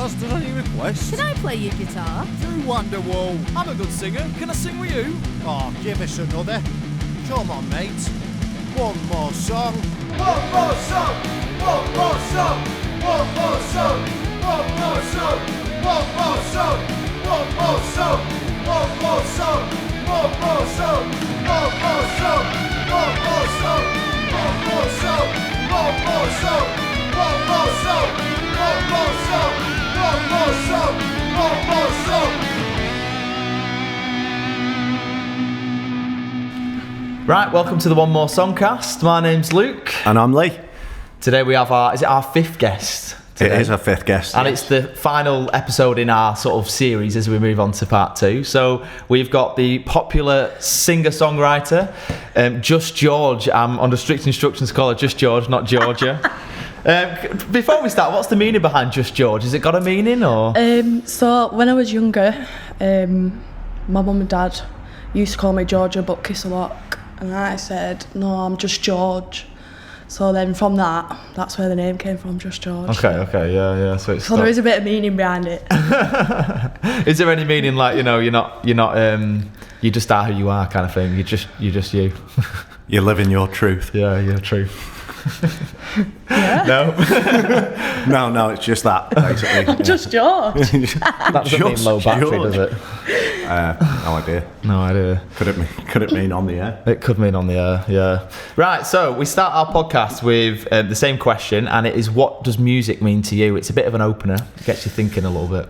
Has there any requests? Can I play your guitar? Through Wonderwall. I'm a good singer. Can I sing with you? Oh, give us another. Come on, mate. One more song. One more song. One more song. One more song. One more song. One more song. One more song. One more song. One more song. One more song. One more song. One more song. One more song. One more song. One more song. One more song. One more song. Right, welcome to the One More Songcast. My name's Luke. And I'm Lee. Today we have our fifth guest today? It is our fifth guest. And it's the final episode in our sort of series as we move on to part two. So we've got the popular singer-songwriter, Just George. I'm under strict instructions to call her Just George, not Georgia. Before we start, what's the meaning behind Just George? Has it got a meaning or? So when I was younger, my mum and dad used to call me Georgia but kiss a lot. And I said, no, I'm just George. So then from that's where the name came from, Just George. Okay, yeah. So there is a bit of meaning behind it. Is there any meaning like, you're not you just are who you are kind of thing? You're just you. You're living your truth. Yeah, your truth. Yeah. No, it's just that, basically. I'm just George. That doesn't mean low battery, does it? No idea. Could it mean on the air? It could mean on the air, yeah. Right, so we start our podcast with the same question, and it is, what does music mean to you? It's a bit of an opener. It gets you thinking a little bit.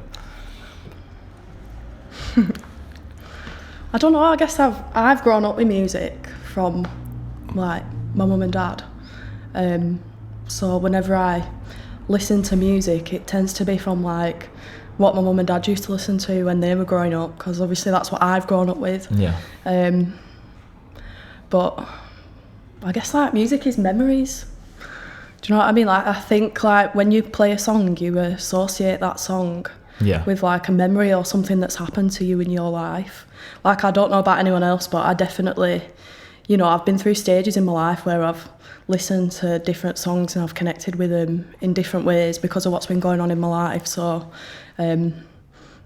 I don't know, I guess I've grown up with music from like my mum and dad. So whenever I listen to music, it tends to be from like what my mum and dad used to listen to when they were growing up, because obviously that's what I've grown up with. Yeah. But I guess like music is memories. Do you know what I mean? Like I think like when you play a song, you associate that song with like a memory or something that's happened to you in your life. Like I don't know about anyone else, but I definitely, I've been through stages in my life where I've listened to different songs and I've connected with them in different ways because of what's been going on in my life. So, I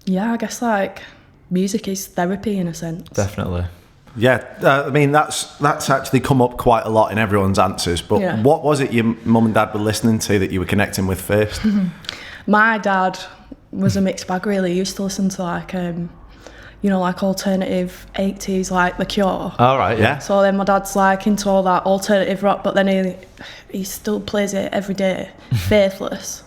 guess like music is therapy in a sense. Definitely. Yeah, I mean that's actually come up quite a lot in everyone's answers. But what was it your mum and dad were listening to that you were connecting with first? My dad was a mixed bag really. He used to listen to like like alternative 80s, like The Cure. All right, yeah. So then my dad's like into all that alternative rock, but then he still plays it every day, Faithless.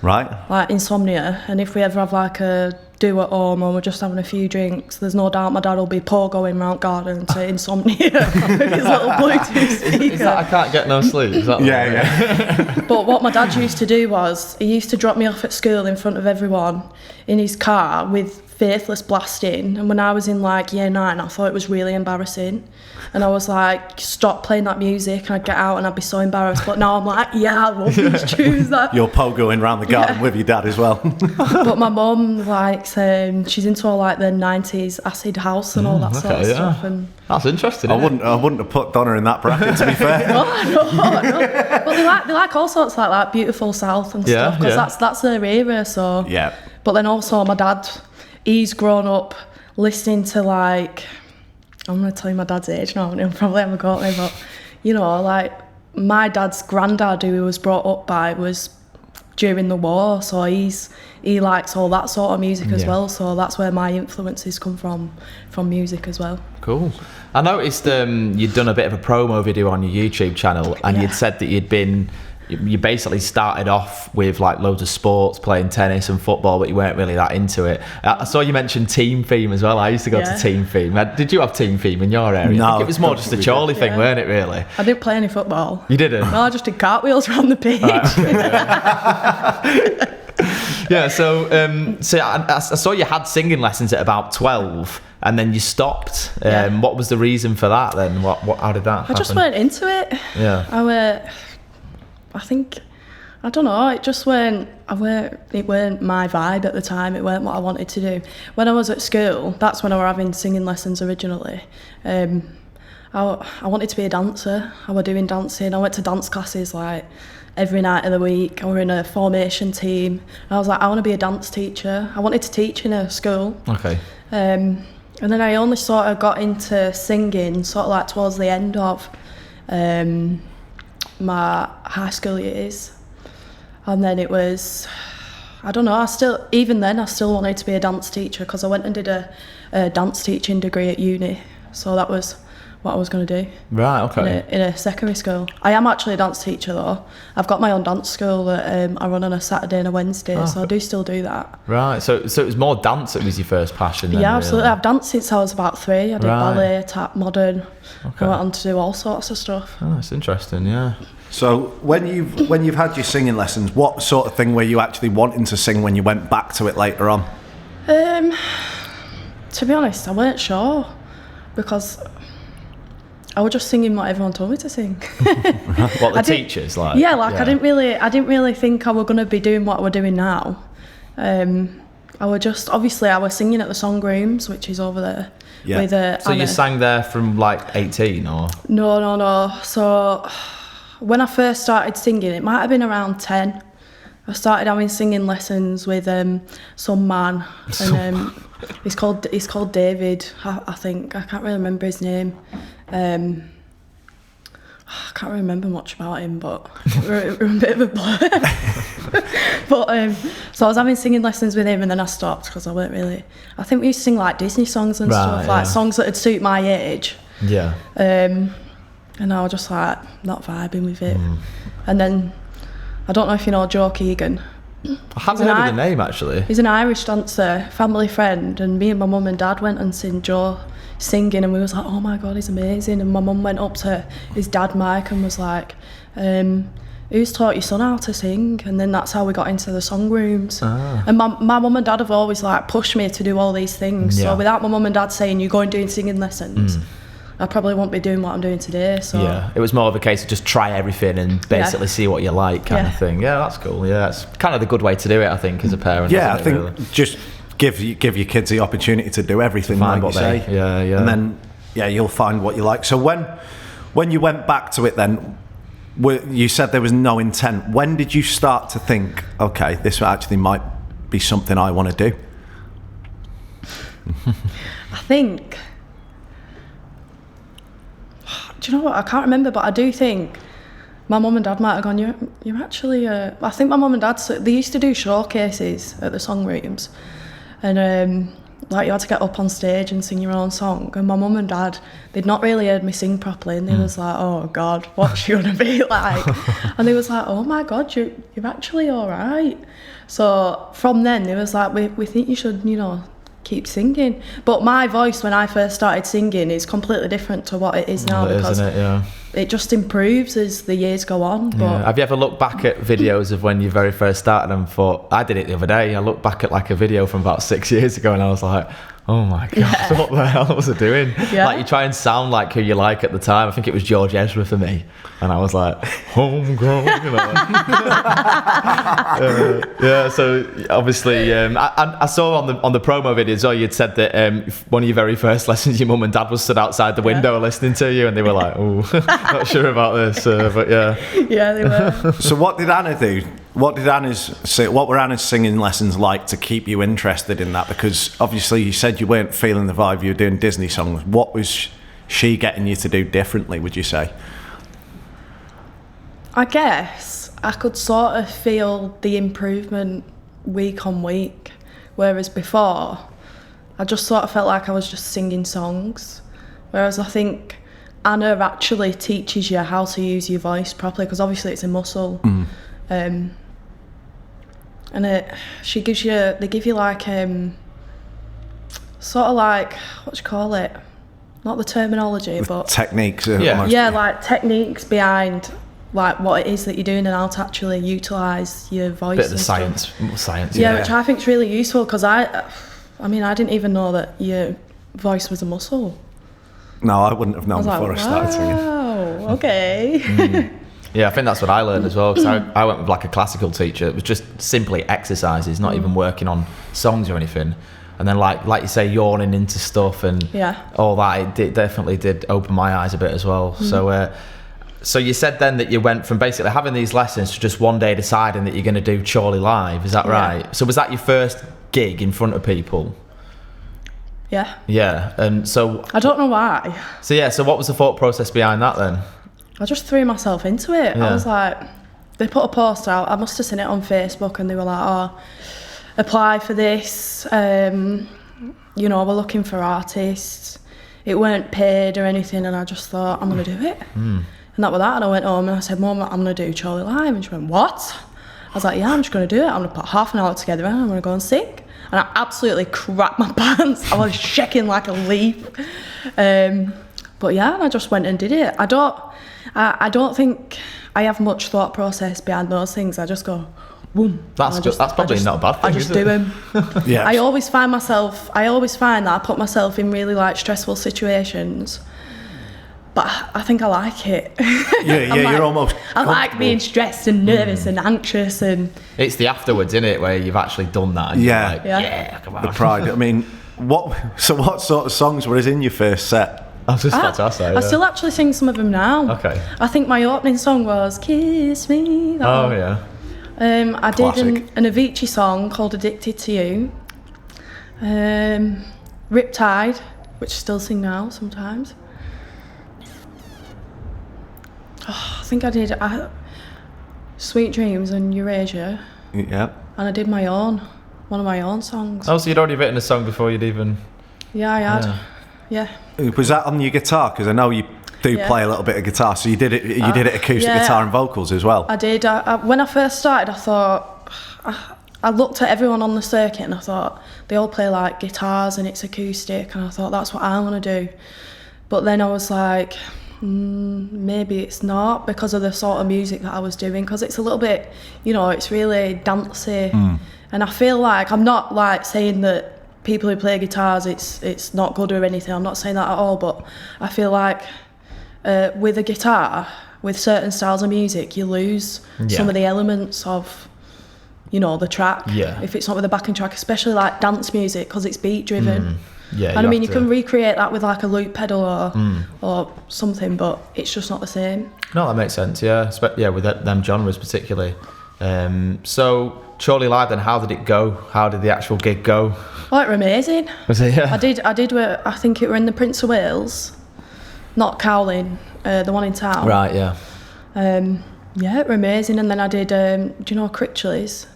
Right. Like Insomnia. And if we ever have like a do at home or we're just having a few drinks, there's no doubt my dad will be going round garden to Insomnia with his little Bluetooth speaker. Is that I Can't Get No Sleep? Is that yeah. But what my dad used to do was he used to drop me off at school in front of everyone in his car with Faithless blasting, and when I was in like year 9 I thought it was really embarrassing, and I was like, stop playing that music, and I'd get out and I'd be so embarrassed. But now I'm like, I love these tunes. You're pogoing around the garden with your dad as well. But my mum likes she's into all like the 90s acid house and all that sort of stuff. And that's interesting. I wouldn't have put Donna in that bracket, to be fair. no. But they like all sorts like Beautiful South and stuff, because that's their era. So yeah. But then also my dad, he's grown up listening to like, I'm going to tell you my dad's age now, and he'll probably have a go at me, but like my dad's granddad, who he was brought up by, was during the war, so he likes all that sort of music as well. So that's where my influences come from music as well. Cool. I noticed you'd done a bit of a promo video on your YouTube channel, and you'd said that you basically started off with like loads of sports, playing tennis and football, but you weren't really that into it. I saw you mention Team Theme as well. I used to go to Team Theme. Did you have Team Theme in your area? No, I think it was more just a Chorley thing, weren't it, really? I didn't play any football. You didn't? No, I just did cartwheels around the pitch. Yeah, so I saw you had singing lessons at about 12, and then you stopped. What was the reason for that then? How did that happen? I just went into it. Yeah. I don't know, it just weren't my vibe at the time. It weren't what I wanted to do. When I was at school, that's when I were having singing lessons originally. I wanted to be a dancer. I was doing dancing. I went to dance classes like every night of the week. I were in a formation team. And I was like, I want to be a dance teacher. I wanted to teach in a school. Okay. And then I only sort of got into singing sort of like towards the end of my high school years. And then it was, I don't know, I still wanted to be a dance teacher because I went and did a dance teaching degree at uni. So that was what I was going to do. Right, okay. In a secondary school. I am actually a dance teacher though. I've got my own dance school that I run on a Saturday and a Wednesday, so I do still do that. Right, so it was more dance that was your first passion then? Yeah, absolutely. I've danced since I was about 3. I did ballet, tap, modern. Okay. I went on to do all sorts of stuff. Oh, that's interesting, yeah. So when you've had your singing lessons, what sort of thing were you actually wanting to sing when you went back to it later on? To be honest, I weren't sure because I was just singing what everyone told me to sing. What the teachers like? Yeah, I didn't really think I was going to be doing what we're doing now. I was singing at the song rooms, which is over there. Yeah. With so Anna. You sang there from like 18 or? No. So when I first started singing, it might have been around 10. I started having singing lessons with some man, and he's called David. I think I can't really remember his name. I can't remember much about him, but we're a bit of a blur. But so I was having singing lessons with him, and then I stopped because I weren't really. I think we used to sing like Disney songs and stuff, like songs that would suit my age. Yeah. And I was just like not vibing with it, and then. I don't know if you know Joe Keegan. I haven't heard of the name actually. He's an Irish dancer, family friend, and me and my mum and dad went and seen Joe singing, and we was like, oh my god, he's amazing. And my mum went up to his dad Mike and was like, who's taught your son how to sing? And then that's how we got into the song rooms. And my mum and dad have always like pushed me to do all these things. So without my mum and dad saying you go and do singing lessons, I probably won't be doing what I'm doing today. So yeah, it was more of a case of just try everything and basically see what you like kind of thing. Yeah, that's cool. Yeah, it's kind of the good way to do it, I think, as a parent. Yeah, I think just give your kids the opportunity to do everything, like you say. Yeah. And then you'll find what you like. So when you went back to it, then you said there was no intent. When did you start to think, okay, this actually might be something I want to do? I think. Do you know what? I can't remember, but I do think my mum and dad might have gone, you're actually... I think my mum and dad, they used to do showcases at the song rooms. And like you had to get up on stage and sing your own song. And my mum and dad, they'd not really heard me sing properly. And they was like, oh God, what's she going to be like? And they was like, oh my God, you're actually all right. So from then, they was like, we think you should, keep singing. But my voice when I first started singing is completely different to what it is now, because it just improves as the years go on. But have you ever looked back at videos of when you very first started and thought, I did it the other day, I looked back at like a video from about 6 years ago and I was like, oh my God, what the hell was I doing? Like you try and sound like who you like at the time. I think it was George for me. And I was like, homegrown, so obviously, I saw on the promo videos, you'd said that one of your very first lessons, your mum and dad was stood outside the window listening to you, and they were like, oh, not sure about this, but yeah. Yeah, they were. So what did Anna do? What were Anna's singing lessons like to keep you interested in that? Because obviously you said you weren't feeling the vibe, you were doing Disney songs. What was she getting you to do differently, would you say? I guess I could sort of feel the improvement week on week, whereas before I just sort of felt like I was just singing songs, whereas I think Anna actually teaches you how to use your voice properly, because obviously it's a muscle. And they give you like sort of like, what do you call it, not the terminology, but techniques. Like techniques behind like what it is that you're doing and how to actually utilise your voice. Bit of the science. Yeah, which I think is really useful, because I didn't even know that your voice was a muscle. No, I wouldn't have known before I started singing. Oh, okay. Yeah, I think that's what I learned as well, because I went with like a classical teacher. It was just simply exercises, not even working on songs or anything. And then like you say, yawning into stuff and all that, it definitely did open my eyes a bit as well. So you said then that you went from basically having these lessons to just one day deciding that you're going to do Chorley live. Is that right? So was that your first gig in front of people? Yeah. Yeah, and so... I don't know why. So what was the thought process behind that then? I just threw myself into it. Yeah. I was like, they put a post out, I must have seen it on Facebook, and they were like, oh, apply for this, you know, we're looking for artists. It weren't paid or anything, and I just thought, I'm going to do it. And that was that, and I went home and I said, Mum, I'm going to do Chorley live. And she went, what? I was like, yeah, I'm just going to do it. I'm going to put half an hour together and I'm going to go and sing. And I absolutely crapped my pants. I was shaking like a leaf. But yeah, and I just went and did it. I don't think I have much thought process behind those things. I just go, boom. That's probably not a bad thing. I just do them. Yeah. I always find that I put myself in really like stressful situations. But I think I like it. Yeah, you're almost. I like being stressed and nervous and anxious, and it's the afterwards, isn't it, where you've actually done that. And Yeah. You're like, yeah, come on. The pride. I mean, what sort of songs were in your first set? I was just about to ask that. I still actually sing some of them now. Okay. I think my opening song was "Kiss Me." Oh yeah. I Classic. did an Avicii song called "Addicted to You." Riptide, which I still sing now sometimes. Oh, I think I did Sweet Dreams and Eurasia, Yeah. and I did one of my own songs. Oh, so you'd already written a song before you'd even... Yeah, I had. Yeah. Was that on your guitar? Because I know you do play a little bit of guitar, so you did it. You did it acoustic guitar and vocals as well. I did. When I first started, I thought I looked at everyone on the circuit and I thought they all play like guitars and it's acoustic, and I thought that's what I want to do. But then I was like, maybe it's not, because of the sort of music that I was doing, because it's a little bit, you know, it's really dancey, and I feel like I'm not like saying that people who play guitars it's not good or anything. I'm not saying that at all, but I feel like with a guitar, with certain styles of music, you lose some of the elements of, you know, the track. Yeah. If it's not with a backing track, especially like dance music, because it's beat driven. Yeah. And I mean, you can recreate that with like a loop pedal or something, but it's just not the same. No, that makes sense. Yeah. Yeah, with them genres particularly. So Chorley live, then how did it go? How did the actual gig go? Oh, it were amazing. Was it? Yeah. I did. I think it were in the Prince of Wales, not Cowling, the one in town. Right. Yeah. Yeah, it were amazing. And then I did. Do you know Critchley's?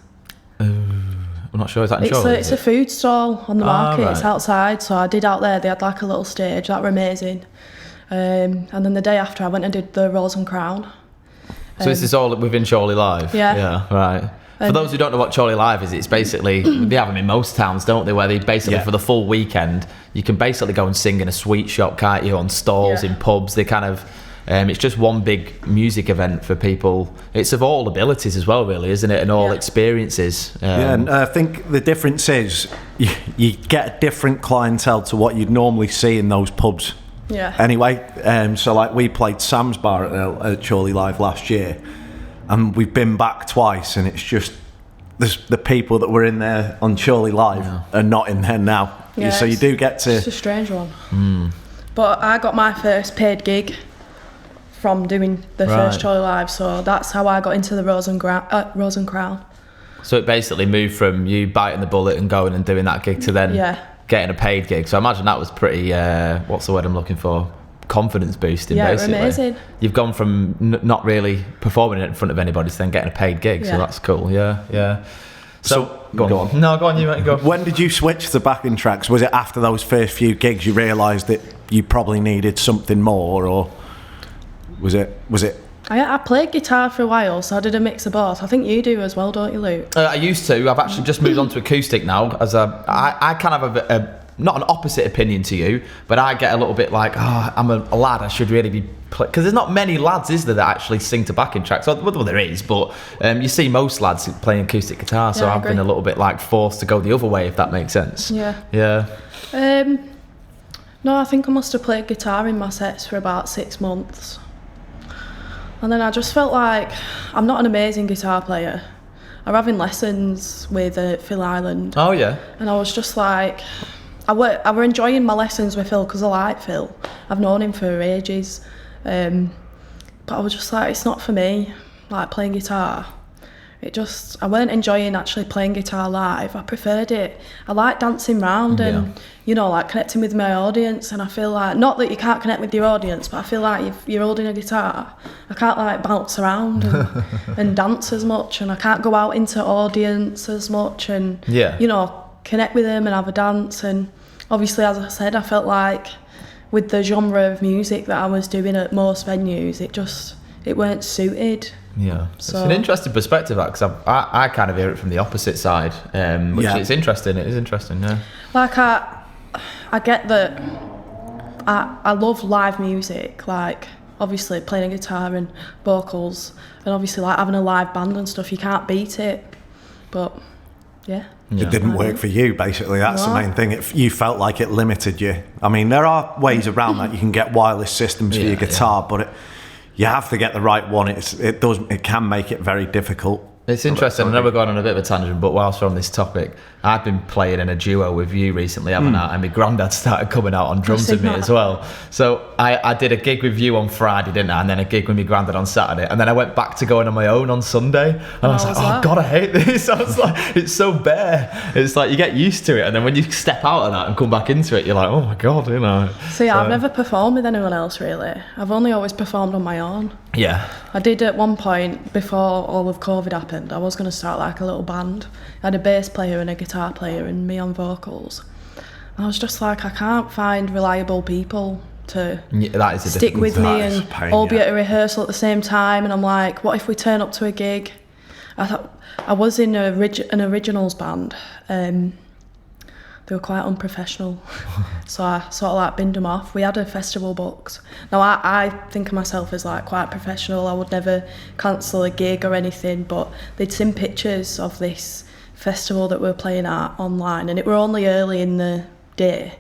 I'm not sure. Is that in Chorley? It's a food stall on the market. Right. It's outside. So I did out there. They had like a little stage. That were amazing. And then the day after, I went and did the Rose and Crown. So this is all within Chorley live? Yeah. Yeah, right. For those who don't know what Chorley live is, it's basically, they have them in most towns, don't they, where they basically, for the full weekend, you can basically go and sing in a sweet shop, can't you, on stalls, in pubs. They kind of, it's just one big music event for people. It's of all abilities as well, really, isn't it, and all experiences. And I think the difference is you get a different clientele to what you'd normally see in those pubs. Yeah. Anyway, so like we played Sam's Bar at Chorley Live last year, and we've been back twice, and it's just the people that were in there on Chorley Live are not in there now. Yeah, so you do get to. It's a strange one. But I got my first paid gig from doing the first Chorley Live, so that's how I got into the Rose and Crown. So it basically moved from you biting the bullet and going and doing that gig to then getting a paid gig. So I imagine that was pretty, what's the word I'm looking for? Confidence boosting, basically. Yeah, amazing. You've gone from not really performing in front of anybody to then getting a paid gig, so that's cool. Yeah. So go on. No, go on, you mate, go. When did you switch to backing tracks? Was it after those first few gigs you realised that you probably needed something more, or was it? I played guitar for a while, so I did a mix of both. I think you do as well, don't you, Luke? I used to. I've actually just moved on to acoustic now. I kind of have a not an opposite opinion to you, but I get a little bit like, I'm a lad, I should really be... Because there's not many lads, is there, that actually sing to backing tracks? Well, there is, but you see most lads playing acoustic guitar, so I've been a little bit like forced to go the other way, if that makes sense. Yeah. No, I think I must have played guitar in my sets for about 6 months. And then I just felt like I'm not an amazing guitar player. I'm having lessons with Phil Island. Oh, yeah. And I was just like... I were enjoying my lessons with Phil because I like Phil. I've known him for ages. But I was just like, it's not for me, like playing guitar. I weren't enjoying actually playing guitar live. I preferred it. I like dancing round and, you know, like connecting with my audience. And I feel like, not that you can't connect with your audience, but I feel like if you're holding a guitar, I can't like bounce around and dance as much. And I can't go out into audience as much and, you know, connect with them and have a dance. And obviously, as I said, I felt like with the genre of music that I was doing at most venues, it weren't suited. Yeah, so, it's an interesting perspective, because I kind of hear it from the opposite side, which is interesting. It is interesting, yeah. Like I get that. I love live music, like obviously playing a guitar and vocals, and obviously like having a live band and stuff. You can't beat it, but yeah. It didn't work for you, basically. That's the main thing. You felt like it limited you. I mean, there are ways around that. You can get wireless systems for your guitar, but you have to get the right one. It can make it very difficult. It's interesting. I know we're going on a bit of a tangent, but whilst we're on this topic, I've been playing in a duo with you recently, haven't I? And my granddad started coming out on drums with me as well. So I did a gig with you on Friday, didn't I? And then a gig with my granddad on Saturday. And then I went back to going on my own on Sunday. And I was like, oh God, I hate this. I was like, it's so bare. It's like you get used to it. And then when you step out of that and come back into it, you're like, oh my God, you know. See, I've never performed with anyone else, really. I've only always performed on my own. Yeah. I did at one point, before all of COVID happened, I was going to start like a little band. I had a bass player and a guitar player and me on vocals. And I was just like, I can't find reliable people to stick with me and all be at a rehearsal at the same time. And I'm like, what if we turn up to a gig? I was in an originals band. They were quite unprofessional, so I sort of like binned them off. We had a festival booked. Now I think of myself as like quite professional. I would never cancel a gig or anything, but they'd seen pictures of this festival that we were playing at online, and it were only early in the day,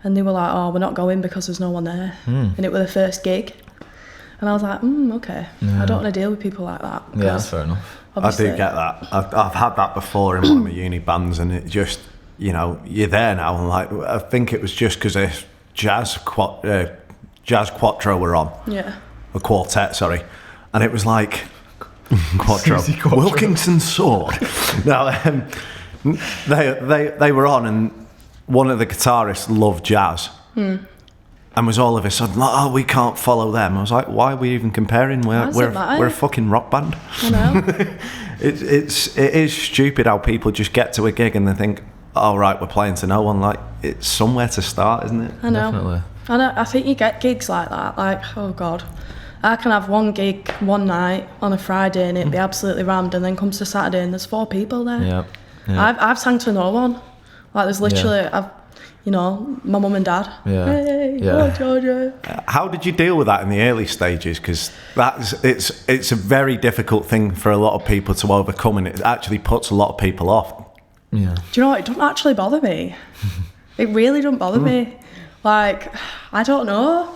and they were like, oh, we're not going because there's no one there. And it was the first gig, and I was like, okay, I don't want to deal with people like that. Yeah, that's fair enough. I do get that. I've had that before in one of my uni bands, and it just, you know, you're there now, and like, I think it was just because a jazz quattro were on. Yeah. A quartet, sorry. And it was like, quattro. Wilkinson Sword. Now, they were on, and one of the guitarists loved jazz. And was all of a sudden like, oh, we can't follow them. I was like, why are we even comparing? We're a fucking rock band. I know. It is stupid how people just get to a gig and they think, oh right, we're playing to no one. Like, it's somewhere to start, isn't it? I know. Definitely. I think you get gigs like that. Like, oh God, I can have one gig one night on a Friday and it'd be absolutely rammed, and then comes to Saturday and there's 4 people there. Yeah. I've sang to no one. Like, there's literally, my mum and dad. Hey, George. How did you deal with that in the early stages? Because it's a very difficult thing for a lot of people to overcome, and it actually puts a lot of people off. Yeah. Do you know what? It doesn't actually bother me. It really doesn't bother me. Like, I don't know.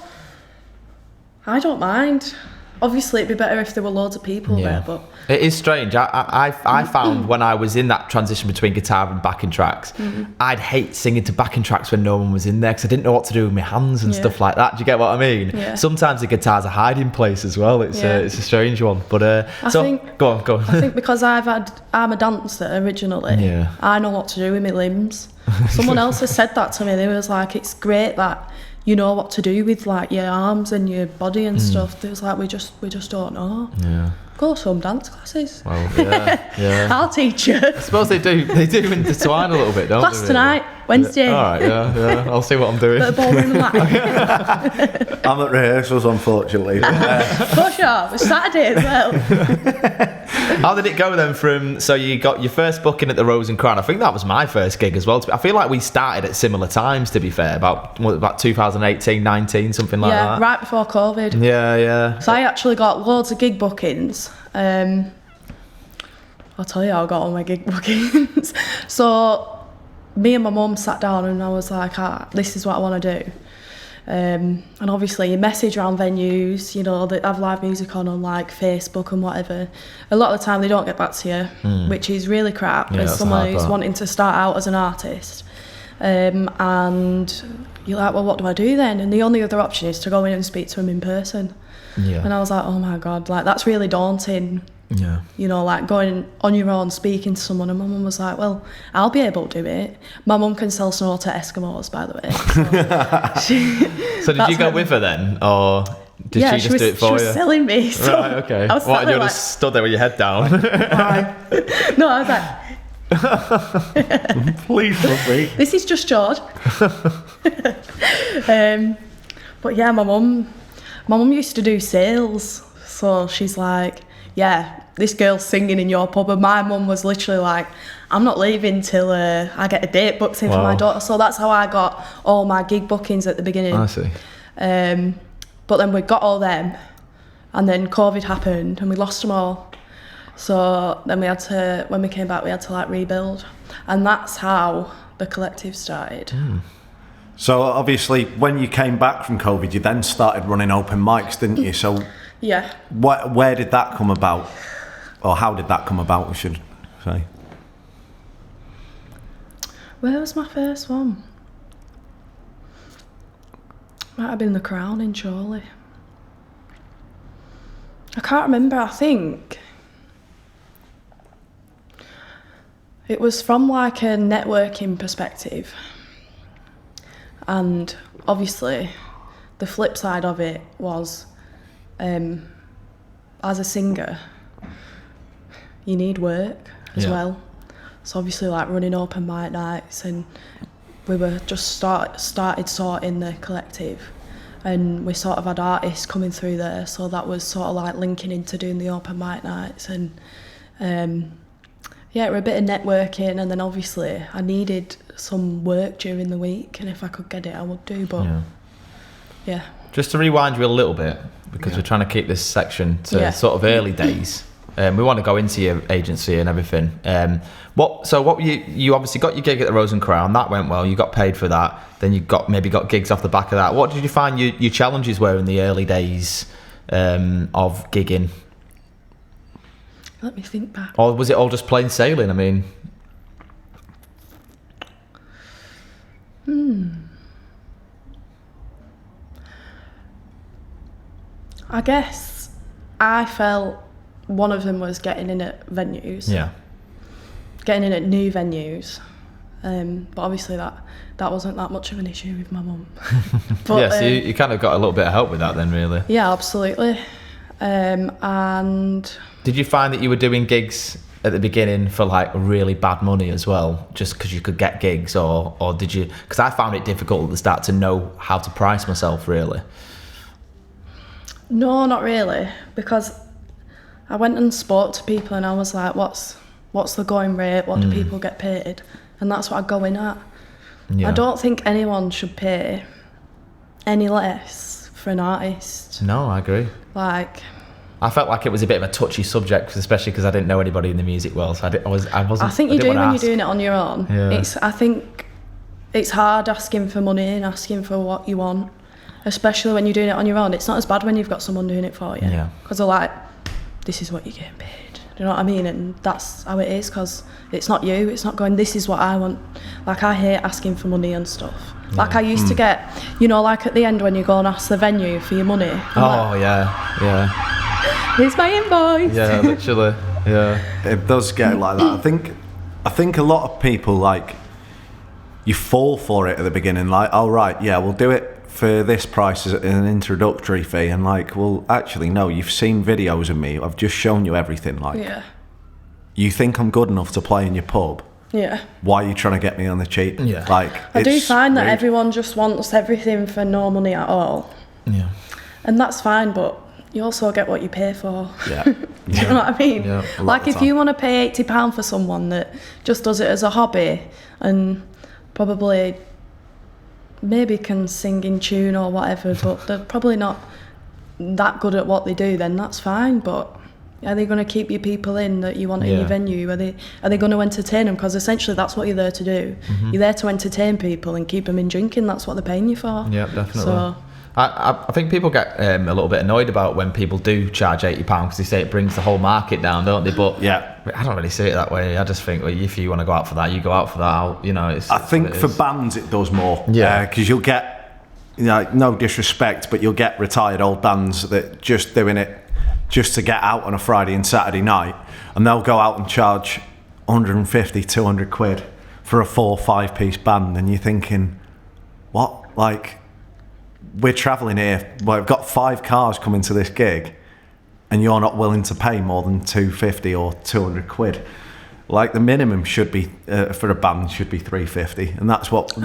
I don't mind. Obviously, it'd be better if there were loads of people there, but it is strange. I found when I was in that transition between guitar and backing tracks, I'd hate singing to backing tracks when no one was in there because I didn't know what to do with my hands and stuff like that. Do you get what I mean? Yeah. Sometimes the guitar's a hiding place as well. It's a strange one. But go on. I think because I'm a dancer originally, I know what to do with my limbs. Someone else has said that to me. They was like, it's great that you know what to do with like your arms and your body and stuff. It was like, we just don't know. Yeah. Go to some dance classes. Well, yeah. I'll teach you. I suppose they do intertwine a little bit, don't they? Class tonight, Wednesday. All right, yeah. I'll see what I'm doing. Bit of ballroom and I'm at rehearsals, unfortunately. Push off. It's Saturday as well. How did it go then so you got your first booking at the Rose and Crown? I think that was my first gig as well. I feel like we started at similar times, to be fair, about 2018, 19, something like that. Yeah, right before COVID. Yeah. So I actually got loads of gig bookings. I'll tell you how I got all my gig bookings. So me and my mum sat down and I was like, this is what I want to do. And obviously you message around venues, that have live music on like Facebook and whatever. A lot of the time they don't get back to you, which is really crap as someone who's wanting to start out as an artist. And you're like, well, what do I do then? And the only other option is to go in and speak to him in person. Yeah. And I was like, oh my God, like that's really daunting. Yeah. You know, like going on your own, speaking to someone. And my mum was like, well, I'll be able to do it. My mum can sell snow to Eskimos, by the way. So did you go with her then? Or did she just do it for you? She was selling me. So right, okay. I was What, and you like, just stood there with your head down? no, I was like, Please love me. this is just George. But yeah, my mum used to do sales. So she's like, yeah, this girl's singing in your pub. And my mum was literally like, I'm not leaving till I get a date booked in for my daughter. So that's how I got all my gig bookings at the beginning. I see. But then we got all them, and then COVID happened and we lost them all. So then when we came back, we had to like rebuild. And that's how the collective started. So obviously, when you came back from COVID, you then started running open mics, didn't you? So Yeah. where did that come about? Or how did that come about, we should say? Where was my first one? Might have been the Crown in Chorley. I can't remember, I think it was from like a networking perspective. And obviously the flip side of it was as a singer you need work as well. So obviously like running open mic nights, and we were just started sorting the collective, and we sort of had artists coming through there, so that was sort of like linking into doing the open mic nights. And yeah, it was a bit of networking, and then obviously I needed some work during the week, and if I could get it I would do, but yeah. Just to rewind you a little bit, because we're trying to keep this section to sort of early days. We want to go into your agency and everything. What you obviously got your gig at the Rose and Crown, that went well, you got paid for that, then you maybe got gigs off the back of that. What did you find your challenges were in the early days of gigging? Let me think back. Or was it all just plain sailing? I mean, I guess I felt one of them was getting in at venues. Yeah. Getting in at new venues. But obviously that wasn't that much of an issue with my mum. But, so you kind of got a little bit of help with that then, really. Yeah, absolutely. And did you find that you were doing gigs at the beginning for like really bad money as well, just because you could get gigs, or did you? Because I found it difficult at the start to know how to price myself, really. No, not really, because I went and spoke to people and I was like, what's the going rate? What do people get paid? And that's what I go in at. Yeah. I don't think anyone should pay any less for an artist. No, I agree. Like, I felt like it was a bit of a touchy subject, especially because I didn't know anybody in the music world. So I wasn't. I think you do when you're doing it on your own. Yeah. I think it's hard asking for money and asking for what you want, especially when you're doing it on your own. It's not as bad when you've got someone doing it for you. Yeah. Because they're like, this is what you're getting paid. Do you know what I mean? And that's how it is, because it's not you. It's not going, this is what I want. Like, I hate asking for money and stuff. Yeah. Like, I used to get, you know, like at the end when you go and ask the venue for your money. Yeah. Here's my invoice. Yeah, literally. Yeah. It does get like that. I think a lot of people, like, you fall for it at the beginning. Like, oh, right, yeah, we'll do it for this price as an introductory fee, and like, well, actually no, you've seen videos of me, I've just shown you everything. Like, you think I'm good enough to play in your pub? Yeah. Why are you trying to get me on the cheap? Yeah. Like, I do find that everyone just wants everything for no money at all. Yeah. And that's fine, but you also get what you pay for. Yeah. Do you know what I mean? Yeah. Like, if you want to pay £80 for someone that just does it as a hobby and probably maybe can sing in tune or whatever, but they're probably not that good at what they do, then that's fine. But are they going to keep your people in that you want in your venue? Are they going to entertain them? Because essentially that's what you're there to do. You're there to entertain people and keep them in drinking. That's what they're paying you for. Yeah, definitely. So, I think people get a little bit annoyed about when people do charge £80 because they say it brings the whole market down, don't they? But yeah, I don't really see it that way. I just think, well, if you want to go out for that, you go out for that. I think for bands it does more. Yeah, because you'll get, no disrespect, but you'll get retired old bands that just doing it just to get out on a Friday and Saturday night, and they'll go out and charge 150, 200 quid for a 4 or 5 piece band, and you're thinking, what? Like, we're travelling here, we've got 5 cars coming to this gig, and you're not willing to pay more than 250 or 200 quid. Like, the minimum should be for a band should be 350, and that's what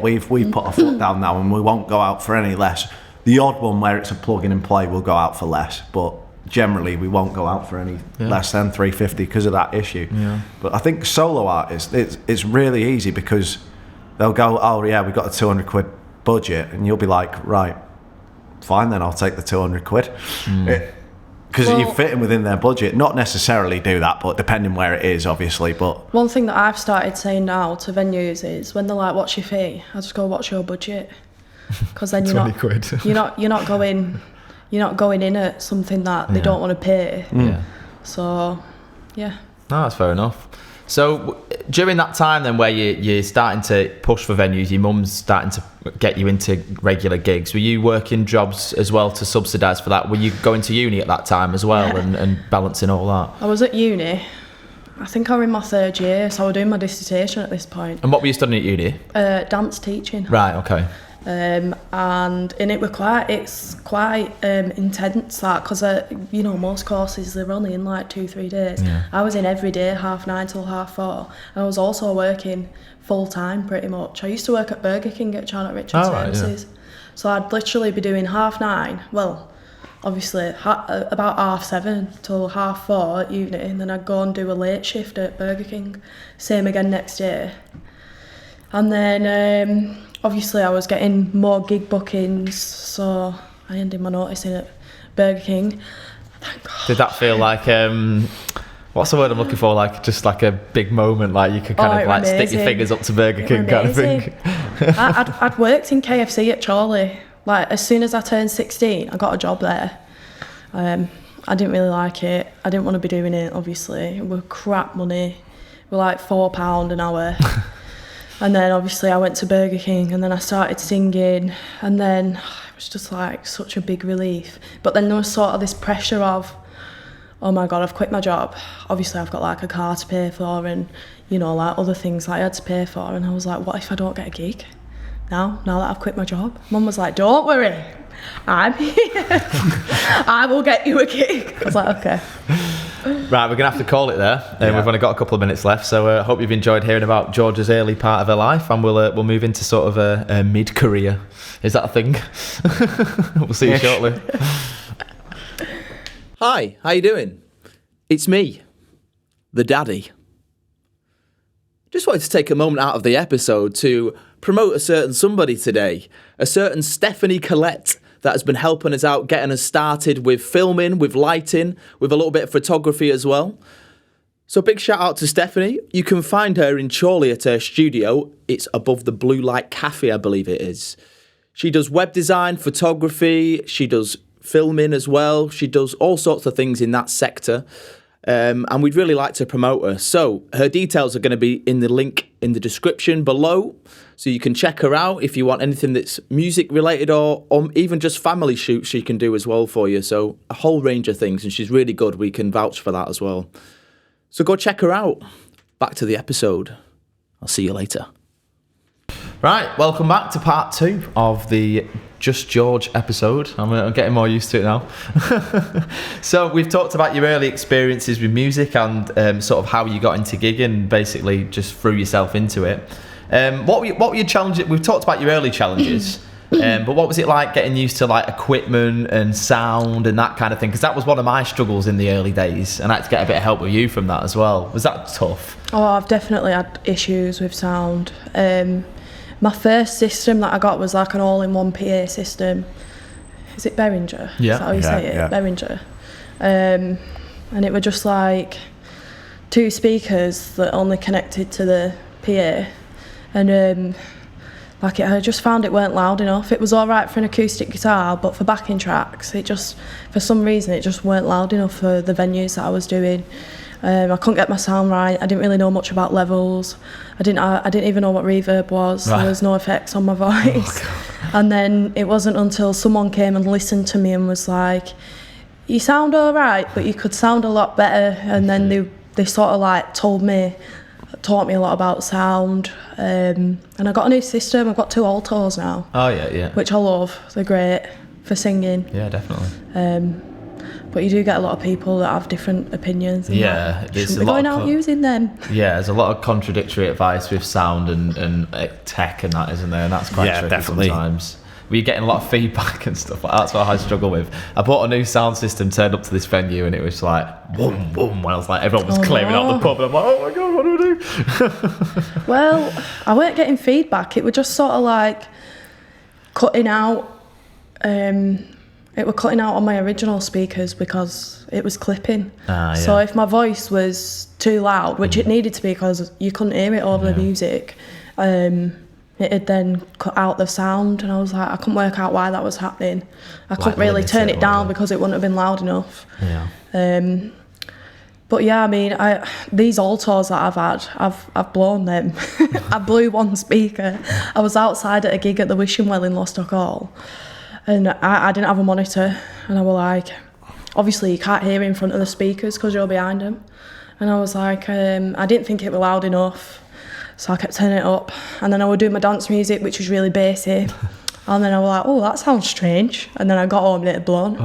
we've put our foot down now, and we won't go out for any less. The odd one where it's a plug in and play, we'll go out for less, but generally we won't go out for any less than 350 because of that issue. Yeah. But I think solo artists, it's really easy because they'll go, oh yeah, we've got a 200 quid budget, and you'll be like, right, fine then, I'll take the 200 quid. Because you fit in within their budget. Not necessarily do that, but depending where it is, obviously. But one thing that I've started saying now to venues is when they're like, what's your fee? I just go, what's your budget? Because then you're not going in at something that they don't want to pay. Yeah. So, yeah. No, that's fair enough. So during that time then where you're starting to push for venues, your mum's starting to get you into regular gigs, were you working jobs as well to subsidise for that? Were you going to uni at that time as well and balancing all that? I was at uni. I think I was in my 3rd year, so I was doing my dissertation at this point. And what were you studying at uni? Dance teaching. Right, okay. And it was quite intense, that, because most courses they're only in like 2-3 days. I was in every day 9:30 till 4:30. I was also working full time pretty much. I used to work at Burger King at Charlotte Richard Services, so I'd literally be doing 9:30. Well, obviously about 7:30 till 4:30 at uni, and then I'd go and do a late shift at Burger King. Same again next day, and then. Obviously, I was getting more gig bookings, so I ended my notice in at Burger King. Thank God. Did that feel like, what's the word I'm looking for? Like, just like a big moment, like you could kind of like stick your fingers up to Burger King kind of thing? I'd worked in KFC at Chorley. Like, as soon as I turned 16, I got a job there. I didn't really like it. I didn't want to be doing it, obviously. It was crap money. It was like £4 an hour. And then obviously I went to Burger King, and then I started singing, and then it was just like such a big relief. But then there was sort of this pressure of, oh my God, I've quit my job. Obviously I've got like a car to pay for, and like other things that I had to pay for. And I was like, what if I don't get a gig now that I've quit my job? Mum was like, don't worry, I'm here. I will get you a gig. I was like, okay. Right, we're going to have to call it there. We've only got a couple of minutes left, so I hope you've enjoyed hearing about George's early part of her life, and we'll move into sort of a mid-career. Is that a thing? We'll see you shortly. Hi, how you doing? It's me, the daddy. Just wanted to take a moment out of the episode to promote a certain somebody today, a certain Stephanie Collette, that has been helping us out, getting us started with filming, with lighting, with a little bit of photography as well. So big shout out to Stephanie. You can find her in Chorley at her studio. It's above the Blue Light Cafe, I believe it is. She does web design, photography, she does filming as well. She does all sorts of things in that sector. And we'd really like to promote her. So her details are going to be in the link in the description below. So you can check her out if you want anything that's music related or even just family shoots she can do as well for you. So a whole range of things, and she's really good. We can vouch for that as well. So go check her out. Back to the episode. I'll see you later. Right, welcome back to part 2 of the Just George episode. I'm getting more used to it now. So we've talked about your early experiences with music and sort of how you got into gigging, basically just threw yourself into it. What were your challenges? We've talked about your early challenges, but what was it like getting used to like equipment and sound and that kind of thing? Because that was one of my struggles in the early days, and I had to get a bit of help with you from that as well. Was that tough? Oh, I've definitely had issues with sound. My first system that I got was like an all-in-one PA system. Is it Behringer? Yeah. Is that how you say it? Yeah. Behringer. And it were just like 2 speakers that only connected to the PA. And Like, I just found it weren't loud enough. It was all right for an acoustic guitar, but for backing tracks, it just, for some reason, it just weren't loud enough for the venues that I was doing. I couldn't get my sound right. I didn't really know much about levels. I didn't even know what reverb was. Right. There was no effects on my voice. And then it wasn't until someone came and listened to me and was like, you sound all right, but you could sound a lot better. And then they sort of like taught me a lot about sound. And I got a new system. I've got 2 altos now. Oh, yeah. Which I love. They're great for singing. Yeah, definitely. But you do get a lot of people that have different opinions. And there's a lot going out using them. Yeah, there's a lot of contradictory advice with sound and tech and that, isn't there? And that's quite tricky definitely. Sometimes. Were you getting a lot of feedback and stuff like that? That's what I struggle with. I bought a new sound system, turned up to this venue, and it was like boom, boom. When I was like, everyone was clearing out the pub, and I'm like, oh my god, what do I do? Well, I weren't getting feedback. It was just sort of like cutting out. It was cutting out on my original speakers because it was clipping. So if my voice was too loud, which it needed to be because you couldn't hear it over the music, it had then cut out the sound, and I was like, I couldn't work out why that was happening. I couldn't really turn it down because it wouldn't have been loud enough. But yeah, I mean, these altos that I've had, I've blown them. I blew one speaker. I was outside at a gig at the Wishing Well in Lostock Hall, and I didn't have a monitor, and I was like, obviously you can't hear in front of the speakers because you're behind them. And I was like, I didn't think it was loud enough, so I kept turning it up. And then I would do my dance music, which was really bassy. And then I was like, oh, that sounds strange. And then I got home and it had blown.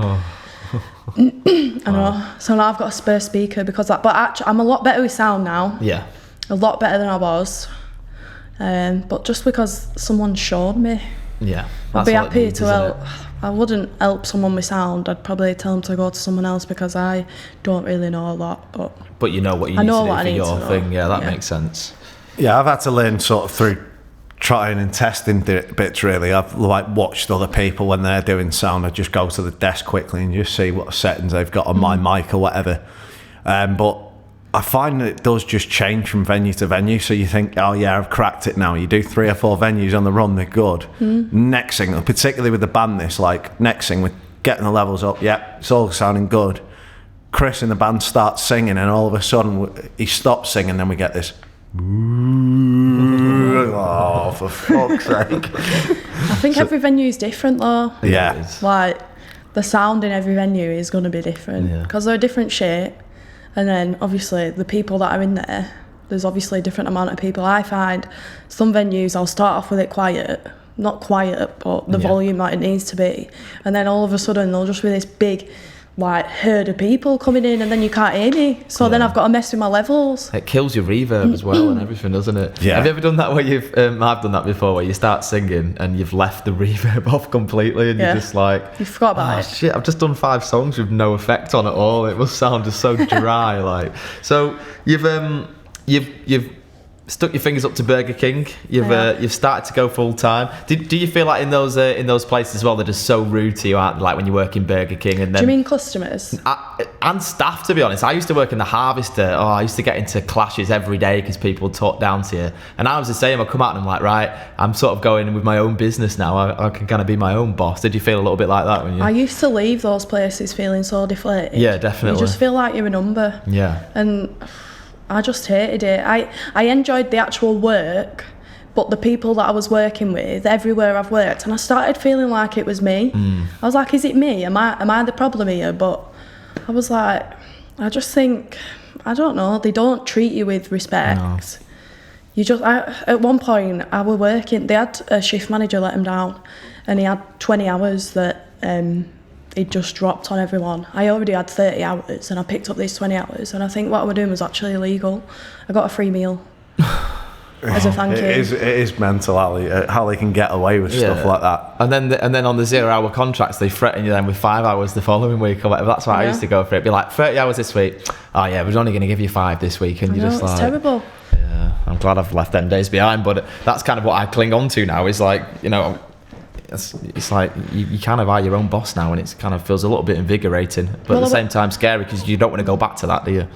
I know. So now I've got a spare speaker because that. But actually, I'm a lot better with sound now. Yeah. A lot better than I was. But just because someone showed me. Yeah. I'd be happy to help. I wouldn't help someone with sound. I'd probably tell them to go to someone else because I don't really know a lot. But you know what you need to do for your thing. Yeah, that makes sense. Yeah, I've had to learn sort of through trying and testing bits really. I've like watched other people when they're doing sound. I just go to the desk quickly and just see what settings they've got on my mic or whatever. But I find that it does just change from venue to venue. So you think, oh yeah, I've cracked it now. You do 3 or 4 venues on the run, they're good. Next thing, particularly with the band, next thing with getting the levels up, it's all sounding good. Chris in the band starts singing, and all of a sudden he stops singing, then we get this. Oh, for fuck's sake. I think every venue is different though. Yeah. Like, the sound in every venue is going to be different because they're a different shape. And then obviously the people that are in there, there's obviously a different amount of people. I find some venues I'll start off with it quiet, not quiet, but the volume that it needs to be. And then all of a sudden there'll just be this big like herd of people coming in, and then you can't hear me, so then I've got to mess with my levels. It kills your reverb as well and everything, doesn't it? Have you ever done that where you've I've done that before, where you start singing and you've left the reverb off completely, and you're just like, you forgot about it. Shit, I've just done 5 songs with no effect on it all. It must sound just so dry. Like, so you've stuck your fingers up to Burger King. You've started to go full time. Do you feel like in those places as well, they're just so rude to you, aren't they? Like when you work in Burger King, and then do you mean customers and staff? To be honest, I used to work in the Harvester. I used to get into clashes every day because people talk down to you. And I was the same. I come out and I'm like, right, I'm sort of going with my own business now. I can kind of be my own boss. Did you feel a little bit like that when you? I used to leave those places feeling so deflated. Yeah, definitely. You just feel like you're a number. Yeah. And I just hated it. I enjoyed the actual work, but the people that I was working with everywhere I've worked, and I started feeling like it was me. I was like, is it me? Am I the problem here? But I was like, I just think, I don't know, they don't treat you with respect. No. You just, at one point I was working, they had a shift manager let him down, and he had 20 hours that it just dropped on everyone. I already had 30 hours and I picked up these 20 hours, and I think what I was doing was actually illegal. I got a free meal as a thank you. It is mental how they can get away with stuff like that. And then on the 0-hour contracts, they threaten you then with 5 hours the following week or whatever. That's why I used to go for it. Be like, 30 hours this week. Oh yeah, we're only going to give you 5 this week, and you're just like, it's terrible. Yeah, I'm glad I've left them days behind, but that's kind of what I cling on to now. Is like, you know, it's like you kind of are your own boss now, and it kind of feels a little bit invigorating, but at the same time scary because you don't want to go back to that, do you?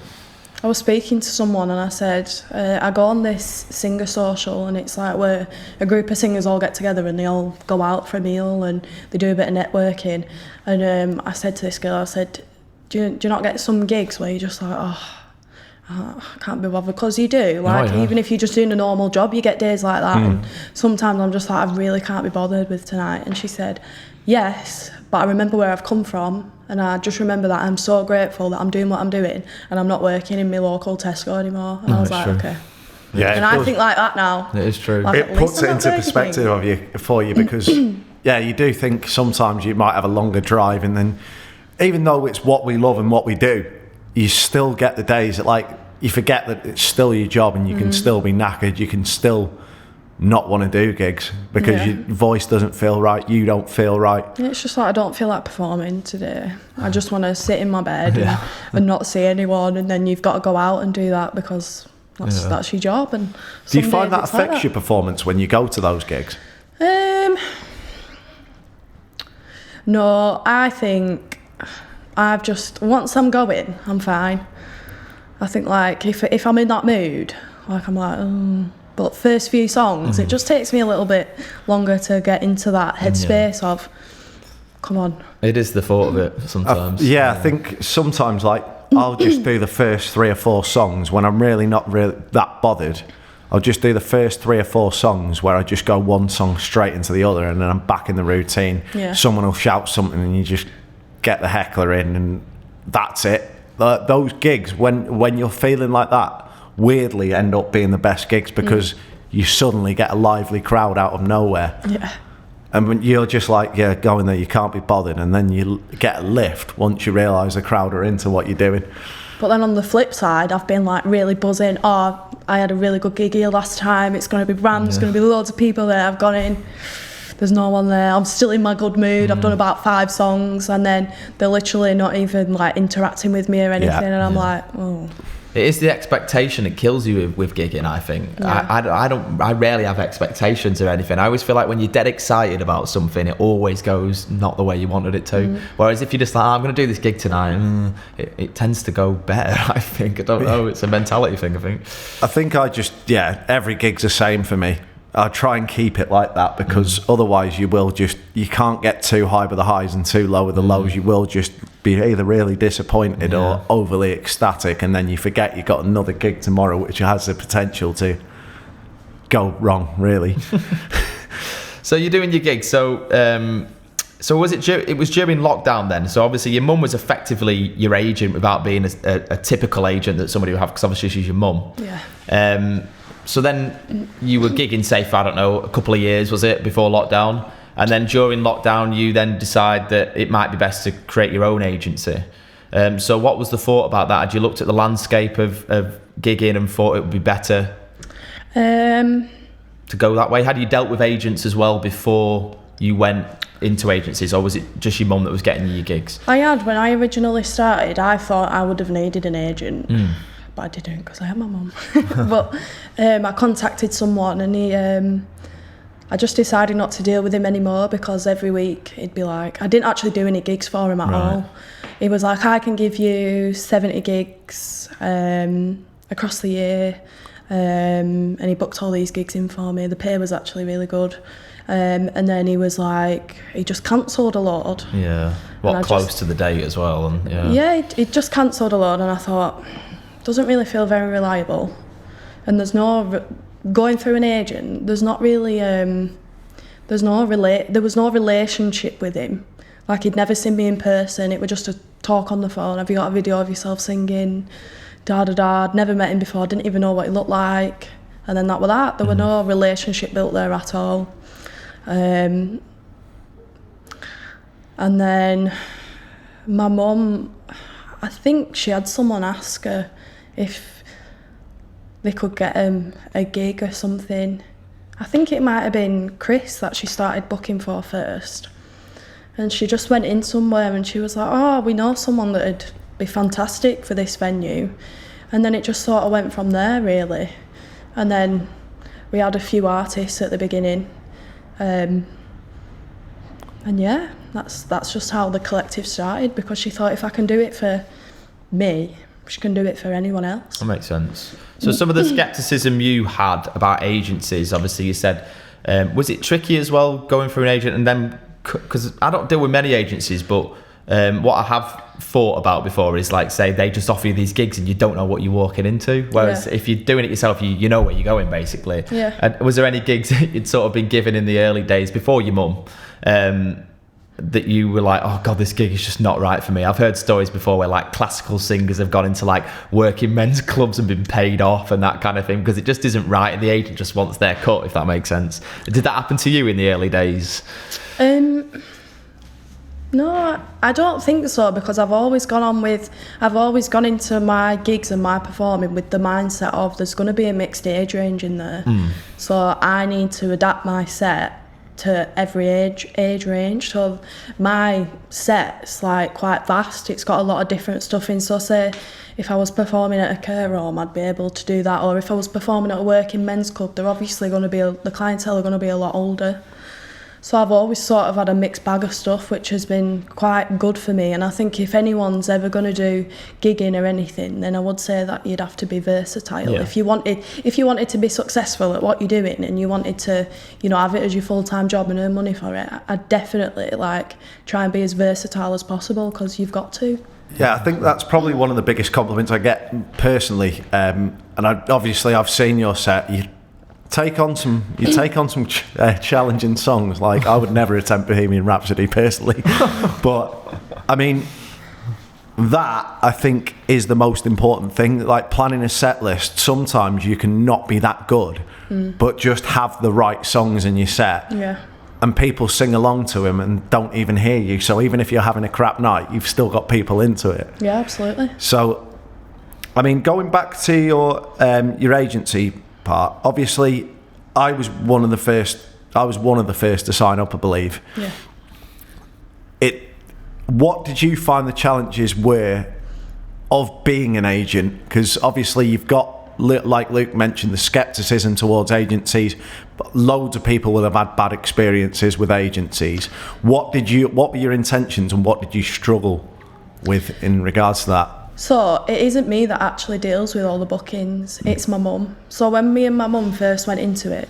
I was speaking to someone and I said, I go on this singer social and it's like where a group of singers all get together and they all go out for a meal and they do a bit of networking. And I said to this girl, I said, do you not get some gigs where you're just like, I can't be bothered? Because you do. Like, even if you're just doing a normal job, you get days like that. And sometimes I'm just like, I really can't be bothered with tonight. And she said, yes, but I remember where I've come from. And I just remember that I'm so grateful that I'm doing what I'm doing and I'm not working in my local Tesco anymore. And I was like, true. Okay. Yeah, and I think like that now. It is true. Like, it puts it into perspective for you because, yeah, you do think sometimes you might have a longer drive and then even though it's what we love and what we do, you still get the days that like you forget that it's still your job and you can still be knackered, you can still not want to do gigs because your voice doesn't feel right, you don't feel right. It's just like I don't feel like performing today. I just want to sit in my bed and not see anyone, and then you've got to go out and do that because that's your job. And do you find that affects your performance when you go to those gigs? No, I think I've just, once I'm going, I'm fine. I think like if I'm in that mood, like I'm like, but first few songs, it just takes me a little bit longer to get into that headspace of, come on. It is the thought of it sometimes. I think sometimes like I'll just do the first 3 or 4 songs when I'm really not that bothered. I'll just do the first 3 or 4 songs where I just go one song straight into the other and then I'm back in the routine. Yeah. Someone will shout something and you just get the heckler in and that's it. Those gigs, when you're feeling like that, weirdly end up being the best gigs because you suddenly get a lively crowd out of nowhere. Yeah. And when you're just like, going there, you can't be bothered. And then you get a lift once you realise the crowd are into what you're doing. But then on the flip side, I've been like really buzzing. I had a really good gig here last time. It's going to be rammed. There's going to be loads of people there. I've gone in. There's no one there. I'm still in my good mood. I've done about 5 songs and then they're literally not even like interacting with me or anything. And I'm like, oh. It is the expectation that kills you with gigging, I think. Yeah. I rarely have expectations or anything. I always feel like when you're dead excited about something, it always goes not the way you wanted it to. Whereas if you're just like, I'm going to do this gig tonight, it tends to go better, I think. I don't know. It's a mentality thing, I think. I think every gig's the same for me. I try and keep it like that because otherwise you can't get too high with the highs and too low with the lows. You will just be either really disappointed or overly ecstatic and then you forget you got another gig tomorrow which has the potential to go wrong, really. So you're doing your gig. So was it was during lockdown then? So obviously your mum was effectively your agent without being a typical agent that somebody would have because obviously she's your mum. Yeah. So then you were gigging, say, for, I don't know, a couple of years, was it, before lockdown? And then during lockdown, you then decide that it might be best to create your own agency. So what was the thought about that? Had you looked at the landscape of gigging and thought it would be better to go that way? Had you dealt with agents as well before you went into agencies, or was it just your mum that was getting you your gigs? I had. When I originally started, I thought I would have needed an agent. But I didn't because I had my mum. But I contacted someone and I just decided not to deal with him anymore because every week he'd be like, I didn't actually do any gigs for him at all. He was like, I can give you 70 gigs across the year. And he booked all these gigs in for me. The pay was actually really good. And then he was like, he just cancelled a lot. Yeah. Close to the date as well. And he just cancelled a lot and I thought, doesn't really feel very reliable, and there's no going through an agent. There's not really there was no relationship with him. Like he'd never seen me in person. It was just a talk on the phone. Have you got a video of yourself singing? I'd never met him before. Didn't even know what he looked like. And then that was that. There was no relationship built there at all. And then my mum, I think she had someone ask her if they could get a gig or something. I think it might have been Chris that she started booking for first. And she just went in somewhere and she was like, oh, we know someone that'd be fantastic for this venue. And then it just sort of went from there, really. And then we had a few artists at the beginning. And yeah, that's just how the collective started, because she thought if I can do it for me, she can do it for anyone else. That makes sense. So some of the scepticism you had about agencies, obviously you said, was it tricky as well going through an agent? And then, because I don't deal with many agencies, but what I have thought about before is like, say they just offer you these gigs and you don't know what you're walking into, whereas if you're doing it yourself, you know where you're going basically. And was there any gigs you'd sort of been given in the early days before your mum that you were like, oh god, this gig is just not right for me? I've heard stories before where like classical singers have gone into like working men's clubs and been paid off and that kind of thing because it just isn't right and the agent just wants their cut, if that makes sense. Did that happen to you in the early days? No, I don't think so, because I've always gone into my gigs and my performing with the mindset of there's going to be a mixed age range in there. So I need to adapt my set to every age range. So my set's like quite vast. It's got a lot of different stuff in. So say if I was performing at a care home, I'd be able to do that. Or if I was performing at a working men's club, they're obviously going to be, the clientele are going to be a lot older. So I've always sort of had a mixed bag of stuff, which has been quite good for me. And I think if anyone's ever going to do gigging or anything, then I would say that you'd have to be versatile. If you wanted to be successful at what you're doing and you wanted to, have it as your full-time job and earn money for it, I'd definitely try and be as versatile as possible, because you've got to. Yeah, I think that's probably one of the biggest compliments I get personally. And I've seen your set. You take on some challenging songs. Like, I would never attempt Bohemian Rhapsody personally, but I mean, that I think is the most important thing. Like planning a set list, sometimes you can not be that good, but just have the right songs in your set. And people sing along to him and don't even hear you. So even if you're having a crap night, you've still got people into it. Yeah, absolutely. So, I mean, going back to your agency part, obviously I was one of the first to sign up, I believe. What did you find the challenges were of being an agent? Because obviously you've got, like Luke mentioned, the skepticism towards agencies, but loads of people will have had bad experiences with agencies. What were your intentions and what did you struggle with in regards to that? So it isn't me that actually deals with all the bookings, it's my mum. So when me and my mum first went into it,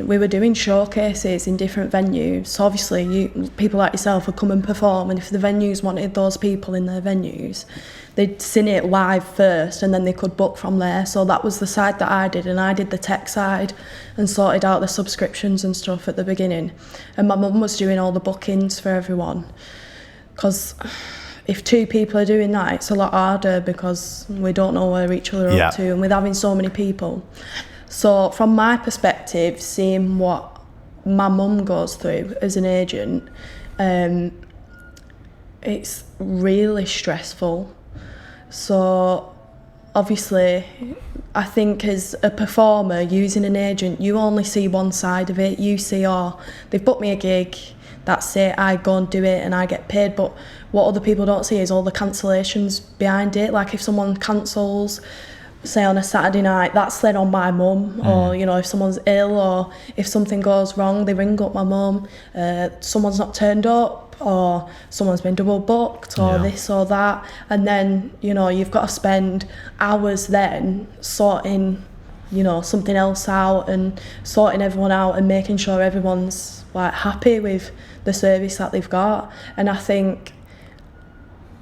we were doing showcases in different venues. So obviously people like yourself would come and perform, and if the venues wanted those people in their venues, they'd sing it live first and then they could book from there. So that was the side that I did, and I did the tech side and sorted out the subscriptions and stuff at the beginning. And my mum was doing all the bookings for everyone, because if two people are doing that, it's a lot harder because we don't know where each other are up to, and with having so many people. So from my perspective, seeing what my mum goes through as an agent, it's really stressful. So obviously, I think as a performer using an agent, you only see one side of it. You see, they've booked me a gig, that's it, I go and do it and I get paid. But what other people don't see is all the cancellations behind it. Like if someone cancels, say on a Saturday night, that's then on my mum. Or if someone's ill or if something goes wrong, they ring up my mum, someone's not turned up, or someone's been double booked, or this or that. And then you've got to spend hours then sorting something else out and sorting everyone out and making sure everyone's happy with the service that they've got. And I think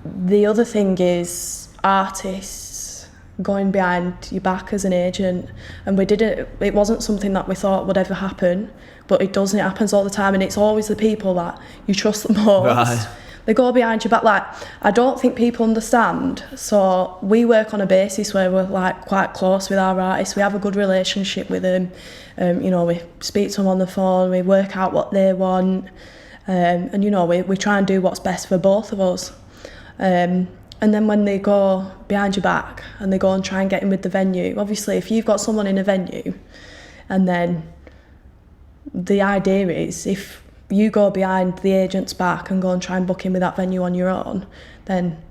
the other thing is artists going behind your back as an agent, and it wasn't something that we thought would ever happen, but it does, and it happens all the time, and it's always the people that you trust the most. Right. They go behind your back. I don't think people understand. So we work on a basis where we're quite close with our artists. We have a good relationship with them. We speak to them on the phone. We work out what they want, and we try and do what's best for both of us. And then when they go behind your back and they go and try and get in with the venue, obviously if you've got someone in a venue, and then the idea is if you go behind the agent's back and go and try and book in with that venue on your own, then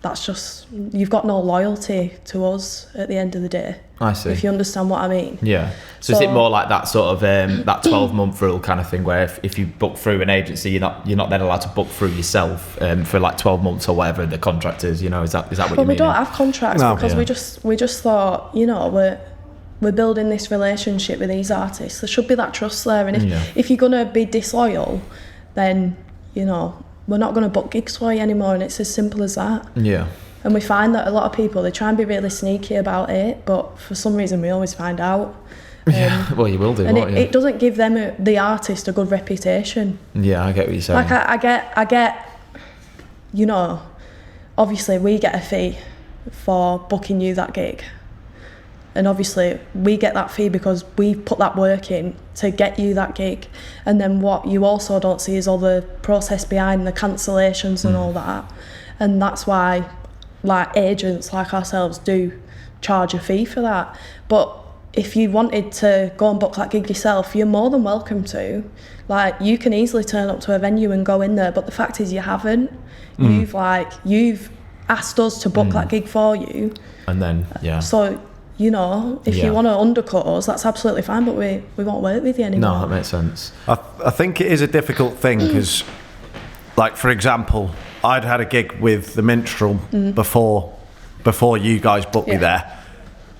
that's just, you've got no loyalty to us at the end of the day. I see. If you understand what I mean. Yeah. So is it more like that sort of that 12-month rule kind of thing, where if you book through an agency, you're not then allowed to book through yourself for like 12 months or whatever the contract is, you know? Is that what you mean? We don't have contracts because we just thought, you know, we're building this relationship with these artists. There should be that trust there, and if you're gonna be disloyal, then, you know, we're not gonna book gigs for you anymore, and it's as simple as that. Yeah. And we find that a lot of people, they try and be really sneaky about it, but for some reason we always find out. Yeah, well, you will do, and won't you? it doesn't give them the artist a good reputation. Yeah, I get what you're saying. Like I get, you know, obviously we get a fee for booking you that gig, and obviously we get that fee because we put that work in to get you that gig. And then what you also don't see is all the process behind the cancellations and all that, and that's why like agents like ourselves do charge a fee for that. But if you wanted to go and book that gig yourself, you're more than welcome to. Like, you can easily turn up to a venue and go in there, but the fact is you haven't. You've asked us to book that gig for you, and then so, you know, if you want to undercut us, that's absolutely fine, but we won't work with you anymore. No, that makes sense. I think it is a difficult thing because, like, for example, I'd had a gig with the Minstrel before you guys booked me there,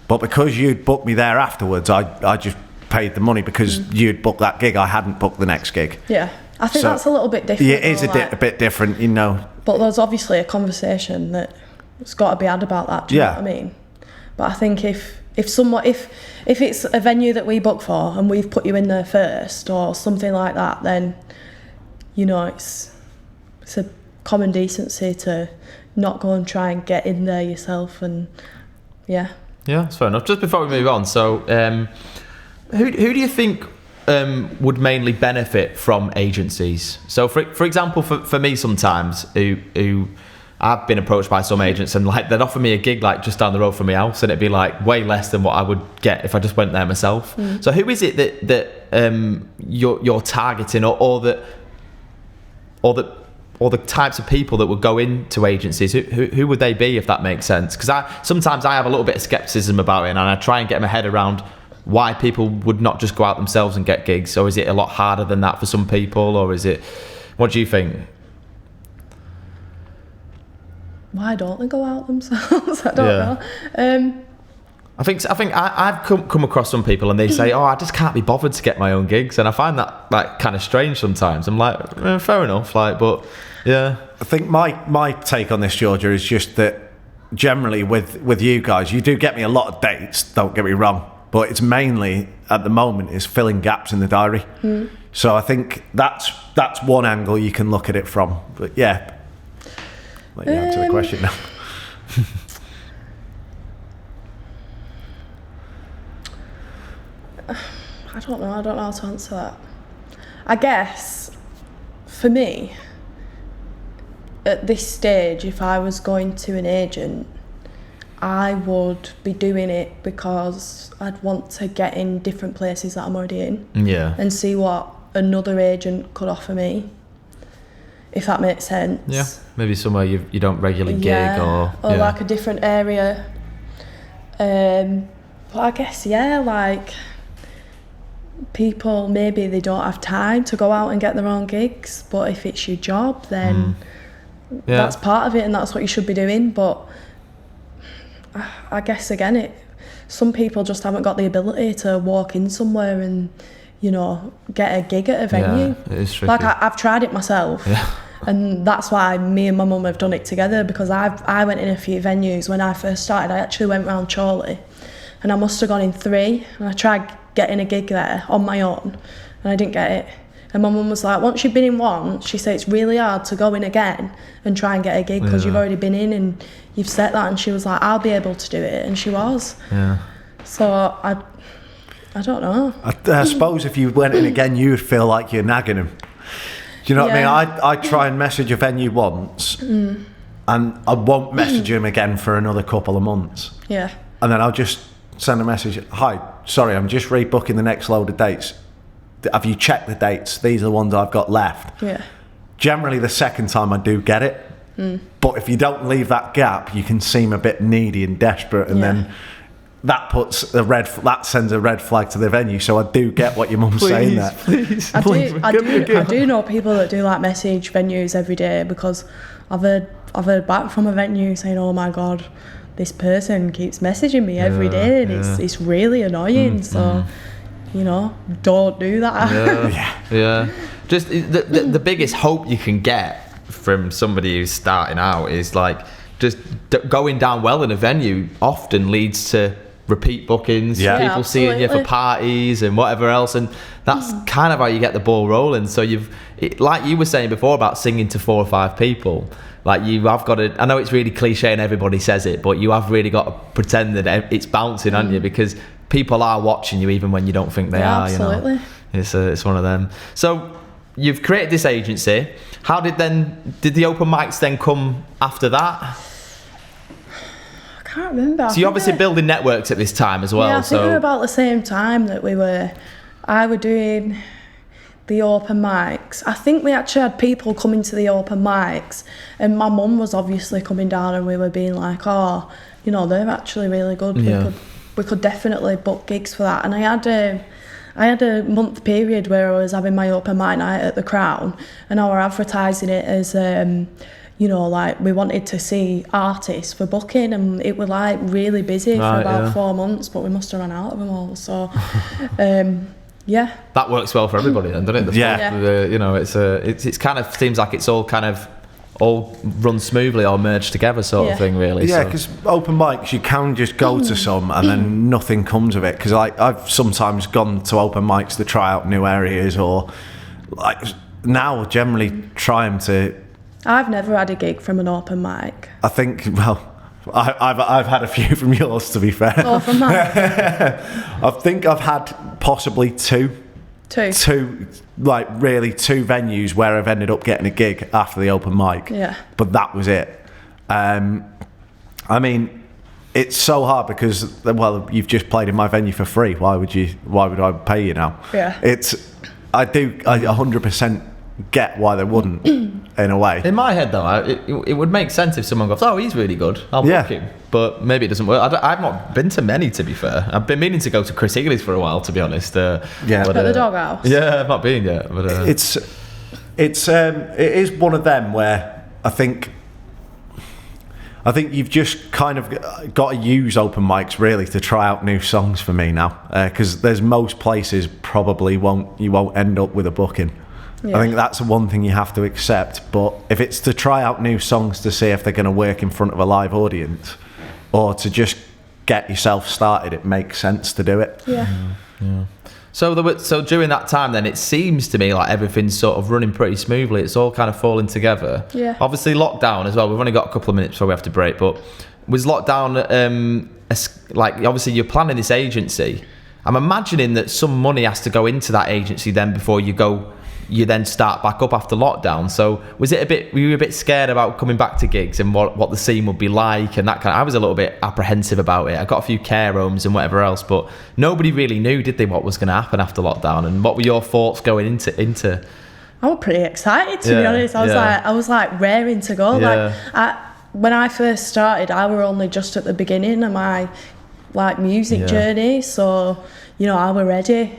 but because you'd booked me there afterwards, I just paid the money because you'd booked that gig. I hadn't booked the next gig. Yeah, I think that's a little bit different. Yeah, it is a bit different, you know. But there's obviously a conversation that's got to be had about that. Do you know what I mean? But I think if it's a venue that we book for and we've put you in there first or something like that, then, you know, it's a common decency to not go and try and get in there yourself. And yeah, that's fair enough. Just before we move on, so who do you think would mainly benefit from agencies? So for example, for me sometimes, who I've been approached by some agents and like they'd offer me a gig like just down the road from my house, and it'd be like way less than what I would get if I just went there myself. So who is it that you're targeting, or the types of people that would go into agencies? Who would they be, if that makes sense? Because sometimes I have a little bit of skepticism about it, and I try and get my head around why people would not just go out themselves and get gigs. Or is it a lot harder than that for some people, or is it? What do you think? Why don't they go out themselves? I don't know. I think I've come across some people and they say, "Oh, I just can't be bothered to get my own gigs," and I find that like kind of strange sometimes. I'm like, fair enough, like, but yeah. I think my take on this, Georgia, is just that generally with you guys, you do get me a lot of dates. Don't get me wrong, but it's mainly at the moment is filling gaps in the diary. So I think that's one angle you can look at it from. But yeah, let you answer the question now. I don't know how to answer that. I guess for me, at this stage, if I was going to an agent, I would be doing it because I'd want to get in different places that I'm already in, and see what another agent could offer me, if that makes sense. Yeah, maybe somewhere you don't regularly gig, or like a different area. But I guess like people, maybe they don't have time to go out and get their own gigs, but if it's your job, then that's part of it, and that's what you should be doing. But I guess again, some people just haven't got the ability to walk in somewhere and, you know, get a gig at a venue. It is tricky. Like I've tried it myself, and that's why me and my mum have done it together, because I went in a few venues when I first started. I actually went round Chorley, and I must have gone in 3, and I tried getting a gig there on my own, and I didn't get it. And my mum was like, once you've been in one, she said it's really hard to go in again and try and get a gig because you've already been in and you've set that. And she was like, I'll be able to do it, and she was. So I don't know. I suppose if you went in again, you would feel like you're nagging him. Do you know what I mean? I try and message a venue once, and I won't message him again for another couple of months. Yeah. And then I'll just send a message, hi, sorry, I'm just rebooking the next load of dates. Have you checked the dates? These are the ones I've got left. Yeah. Generally, the second time I do get it, But if you don't leave that gap, you can seem a bit needy and desperate, and then that sends a red flag to the venue. So I do get what your mum's saying there. Please. I do know people that do like message venues every day, because I've heard back from a venue saying, "Oh my God, this person keeps messaging me every day, and it's really annoying." So, don't do that. Yeah. Just the biggest hope you can get from somebody who's starting out is like just going down well in a venue often leads to repeat bookings, people seeing you for parties and whatever else, and that's kind of how you get the ball rolling. So like you were saying before about singing to 4 or 5 people, like you have got to, I know it's really cliche and everybody says it, but you have really got to pretend that it's bouncing, haven't you? Because people are watching you even when you don't think they are. Absolutely. It's one of them. So you've created this agency. How did the open mics then come after that? I can't remember. So you're obviously building networks at this time as well. Yeah, I think we were about the same time that I were doing the open mics. I think we actually had people coming to the open mics, and my mum was obviously coming down, and we were being like, "Oh, they're actually really good. We could definitely book gigs for that." And I had a month period where I was having my open mic night at the Crown, and I were advertising it as, like we wanted to see artists for booking, and it was like really busy for about 4 months, but we must have run out of them all. So, that works well for everybody, then, doesn't it? It's kind of seems like it's all kind of all run smoothly or merged together sort of thing, really. Yeah, because open mics, you can just go to some and then nothing comes of it. Because I've sometimes gone to open mics to try out new areas, or like now generally try them to. I've never had a gig from an open mic. I think, I've had a few from yours, to be fair. Oh, from that? I think I've had possibly two, like really 2 venues where I've ended up getting a gig after the open mic. Yeah. But that was it. I mean, it's so hard because, well, you've just played in my venue for free. Why would I pay you now? Yeah. I 100% get why they wouldn't, in a way. In my head, though, it would make sense if someone goes, "Oh, he's really good, I'll book him." But maybe it doesn't work. I've not been to many, to be fair. I've been meaning to go to Chris Higley's for a while, to be honest. At the doghouse. Yeah, I've not been yet. But it is one of them where I think you've just kind of got to use open mics really to try out new songs for me now, because there's most places probably won't end up with a booking. Yeah. I think that's one thing you have to accept. But if it's to try out new songs to see if they're going to work in front of a live audience, or to just get yourself started, it makes sense to do it. Yeah. So during that time, then it seems to me like everything's sort of running pretty smoothly. It's all kind of falling together. Yeah. Obviously, lockdown as well. We've only got a couple of minutes before we have to break. But was lockdown like obviously you're planning this agency? I'm imagining that some money has to go into that agency then before you then start back up after lockdown. So were you a bit scared about coming back to gigs and what the scene would be like and that kind of? I was a little bit apprehensive about it. I got a few care homes and whatever else, but nobody really knew, did they, what was going to happen after lockdown? And what were your thoughts going into? I was pretty excited, to be honest. I was like raring to go. Yeah. When I first started, I were only just at the beginning of my music journey, so I were ready.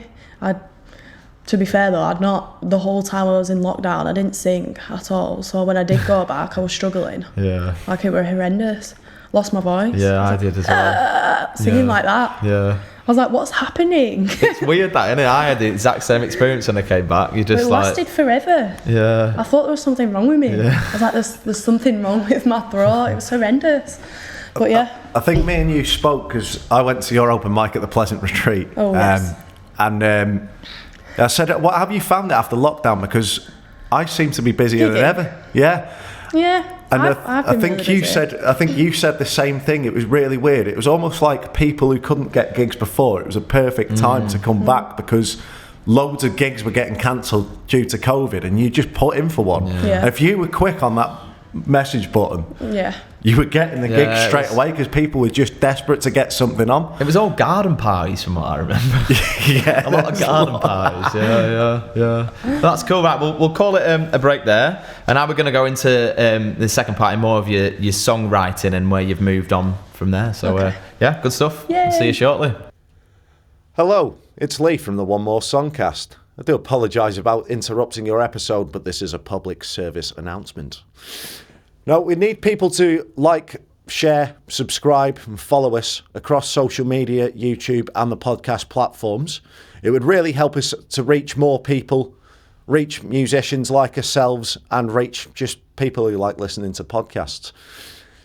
To be fair though, the whole time I was in lockdown, I didn't sing at all. So when I did go back, I was struggling. Yeah. Like it were horrendous. Lost my voice. Yeah, I did as well. Singing like that. Yeah. I was like, what's happening? It's weird that, isn't it? I had the exact same experience when I came back. You just it lasted forever. Yeah. I thought there was something wrong with me. Yeah. I was like, there's something wrong with my throat. It was horrendous. But yeah. I think me and you spoke because I went to your open mic at the Pleasant Retreat. Oh, yes. I said, what have you found after lockdown? Because I seem to be busier than ever. Yeah. Yeah. And I think you said the same thing. It was really weird. It was almost like people who couldn't get gigs before, it was a perfect time to come back because loads of gigs were getting cancelled due to COVID and you just put in for one. Yeah. If you were quick on that message button, you were getting the gig straight away because people were just desperate to get something on. It was all garden parties from what I remember. Yeah, a lot of garden parties. Yeah. That's cool, right? We'll call it a break there, and now we're going to go into the second part in more of your songwriting and where you've moved on from there. So yeah, good stuff. Yay. See you shortly. Hello, it's Lee from the One More Songcast. I do apologise about interrupting your episode, but this is a public service announcement. No, we need people to like, share, subscribe and follow us across social media, YouTube and the podcast platforms. It would really help us to reach more people, reach musicians like ourselves and reach just people who like listening to podcasts.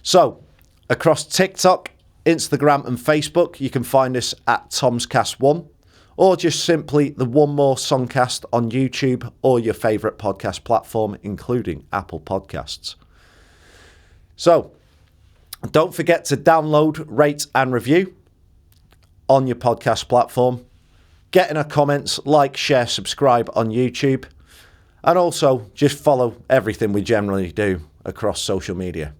So, across TikTok, Instagram and Facebook, you can find us at TomsCast1 or just simply the One More Songcast on YouTube or your favourite podcast platform, including Apple Podcasts. So, don't forget to download, rate and review on your podcast platform. Get in our comments, like, share, subscribe on YouTube. And also, just follow everything we generally do across social media.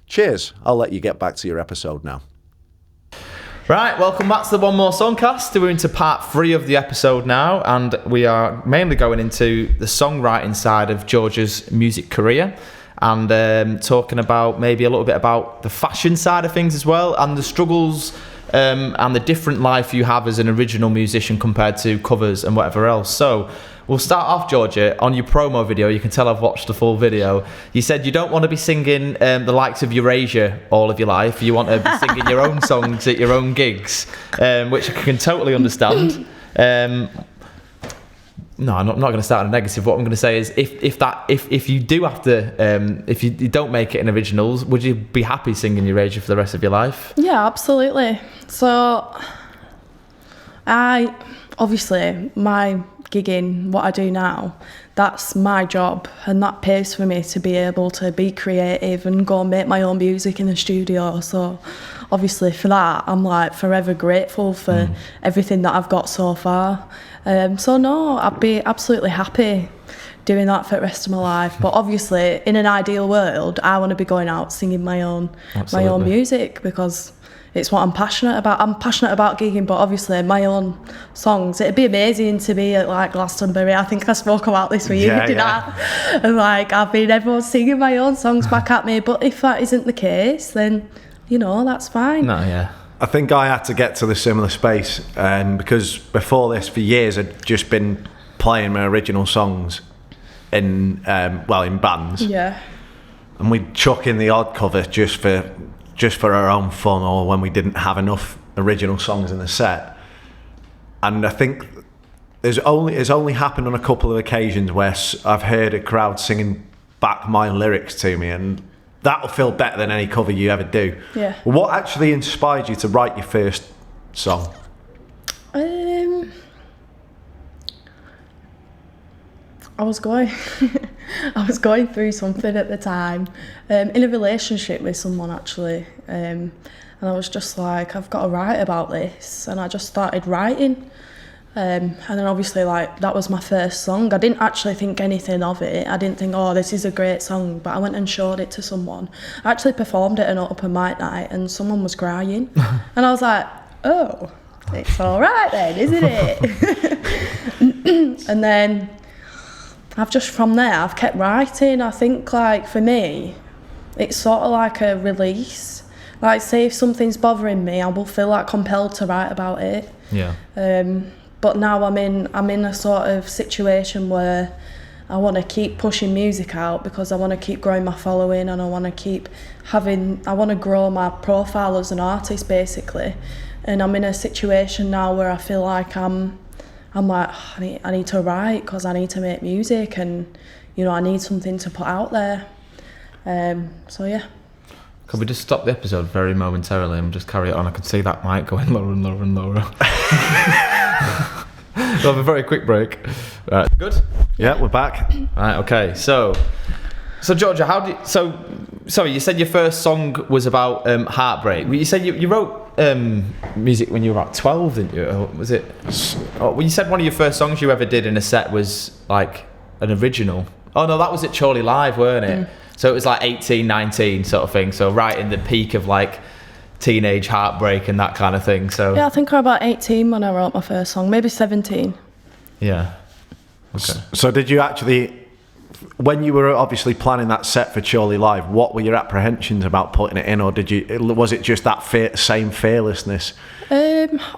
Cheers. I'll let you get back to your episode now. Right, welcome back to the One More Songcast. We're into part 3 of the episode now, and we are mainly going into the songwriting side of George's music career and talking about maybe a little bit about the fashion side of things as well and the struggles and the different life you have as an original musician compared to covers and whatever else. So we'll start off, Georgia, on your promo video. You can tell I've watched the full video. You said you don't want to be singing the likes of Eurasia all of your life. You want to be singing your own songs at your own gigs, which I can totally understand. No, I'm not going to start on a negative. What I'm going to say is, if you do have to, if you don't make it in originals, would you be happy singing Eurasia for the rest of your life? Yeah, absolutely. So, obviously, my gigging, what I do now, that's my job, and that pays for me to be able to be creative and go and make my own music in the studio. So, obviously, for that, I'm like forever grateful for everything that I've got so far. So no, I'd be absolutely happy doing that for the rest of my life. But obviously, in an ideal world, I want to be going out singing my own music because it's what I'm passionate about. I'm passionate about gigging, but obviously my own songs. It'd be amazing to be at like Glastonbury. I think I spoke about this with you, didn't I? And like I've been everyone singing my own songs back at me. But if that isn't the case, then that's fine. No, yeah. I think I had to get to the similar space because before this, for years, I'd just been playing my original songs in bands. Yeah. And we'd chuck in the odd cover just for our own fun, or when we didn't have enough original songs in the set. And I think it's only happened on a couple of occasions where I've heard a crowd singing back my lyrics to me, and that'll feel better than any cover you ever do. Yeah. What actually inspired you to write your first song? I was going through something at the time, in a relationship with someone actually, and I was just like, I've got to write about this, and I just started writing. And then obviously that was my first song. I didn't actually think anything of it. I didn't think, oh, this is a great song, but I went and showed it to someone. I actually performed it at an open mic night and someone was crying. And I was like, oh, it's all right then, isn't it? And then from there, I've kept writing. I think like for me, it's sort of like a release. Like say if something's bothering me, I will feel like compelled to write about it. Yeah. But now I'm in a sort of situation where I want to keep pushing music out because I want to keep growing my following, and I want to grow my profile as an artist basically. And I'm in a situation now where I feel like I'm like, I need to write because I need to make music, and I need something to put out there. So yeah. Could we just stop the episode very momentarily and just carry it on? I could see that mic going lower and lower and lower. We'll have a very quick break. Right, good? Yeah, we're back. Right, okay. So Georgia, sorry, you said your first song was about heartbreak. You said you wrote music when you were about 12, didn't you? Or was it? Well, you said one of your first songs you ever did in a set was like an original. Oh no, that was at Chorley Live, weren't it? So it was like 18, 19 sort of thing. So right in the peak of like teenage heartbreak and that kind of thing. So yeah, I think I was about 18 when I wrote my first song, maybe 17. Yeah. Okay. So did you actually, when you were obviously planning that set for Chorley Live, what were your apprehensions about putting it in, or was it just that same fearlessness?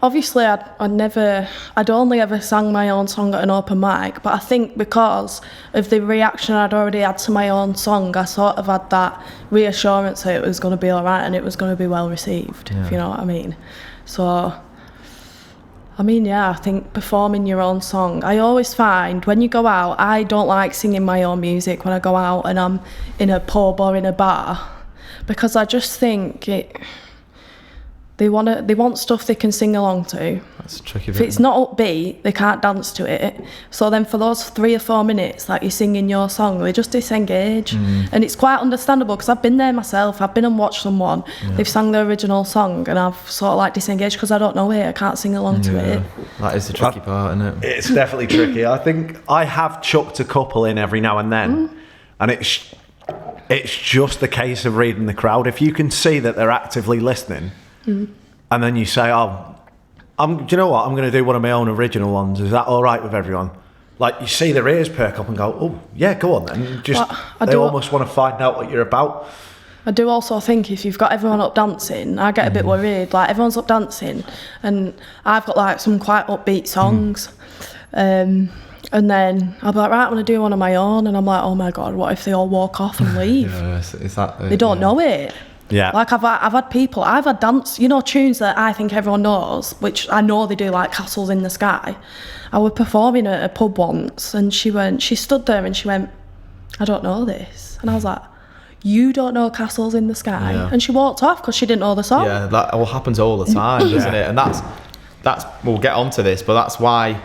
Obviously, I'd only ever sang my own song at an open mic, but I think because of the reaction I'd already had to my own song, I sort of had that reassurance that it was going to be all right and it was going to be well received, if you know what I mean. So, I mean, yeah, I think performing your own song, I always find when you go out, I don't like singing my own music when I go out and I'm in a pub or in a bar, because I just think they want stuff they can sing along to. That's a tricky If bit. it's not upbeat, they can't dance to it. So then for those 3 or 4 minutes that you're singing your song, they just disengage. And it's quite understandable, because I've been there myself. I've been and watched someone, they've sang the original song and I've sort of like disengaged because I don't know it, I can't sing along to it. That is the tricky part, isn't it? It's definitely tricky. I think I have chucked a couple in every now and then, and it's just a case of reading the crowd. If you can see that they're actively listening, and then you say, "Oh, do you know what? I'm going to do one of my own original ones. Is that all right with everyone?" Like, you see their ears perk up and go, "Oh, yeah, go on then." They almost want to find out what you're about. I do also think if you've got everyone up dancing, I get a bit worried. Like, everyone's up dancing, and I've got like some quite upbeat songs, and then I'll be like, right, I'm going to do one of my own, and I'm like, oh my God, what if they all walk off and leave? Is that They don't know it. Yeah. Like I've had dance, tunes that I think everyone knows, which I know they do, like Castles in the Sky. I was performing at a pub once, and she stood there and she went, I don't know this. And I was like, you don't know Castles in the Sky? Yeah. And she walked off because she didn't know the song. Yeah, that all happens all the time, doesn't it? And that's we'll get onto this, but that's why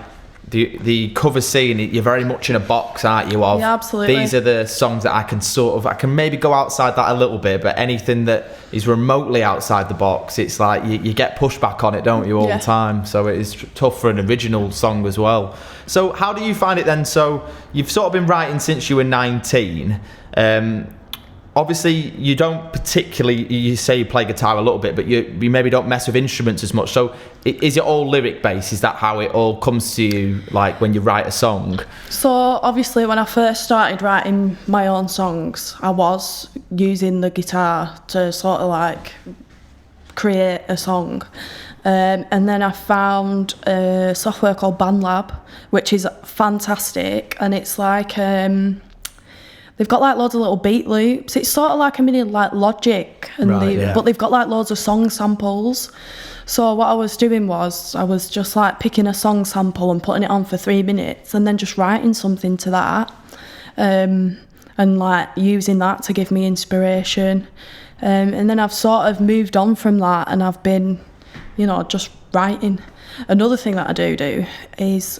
the cover scene, you're very much in a box, aren't you? Yeah, absolutely. These are the songs that I can maybe go outside that a little bit, but anything that is remotely outside the box, it's like you get pushback on it, don't you, all the time? So it is tough for an original song as well. So how do you find it then? So you've sort of been writing since you were 19. Obviously, you don't particularly, you say you play guitar a little bit, but you maybe don't mess with instruments as much. So is it all lyric based? Is that how it all comes to you, like when you write a song? So obviously when I first started writing my own songs, I was using the guitar to sort of like create a song. And then I found a software called BandLab, which is fantastic. And it's like... they've got like loads of little beat loops. It's sort of like a mini like Logic, but they've got like loads of song samples. So what I was doing was I was just like picking a song sample and putting it on for 3 minutes and then just writing something to that, and like using that to give me inspiration. And then I've sort of moved on from that and I've been, just writing. Another thing that I do is,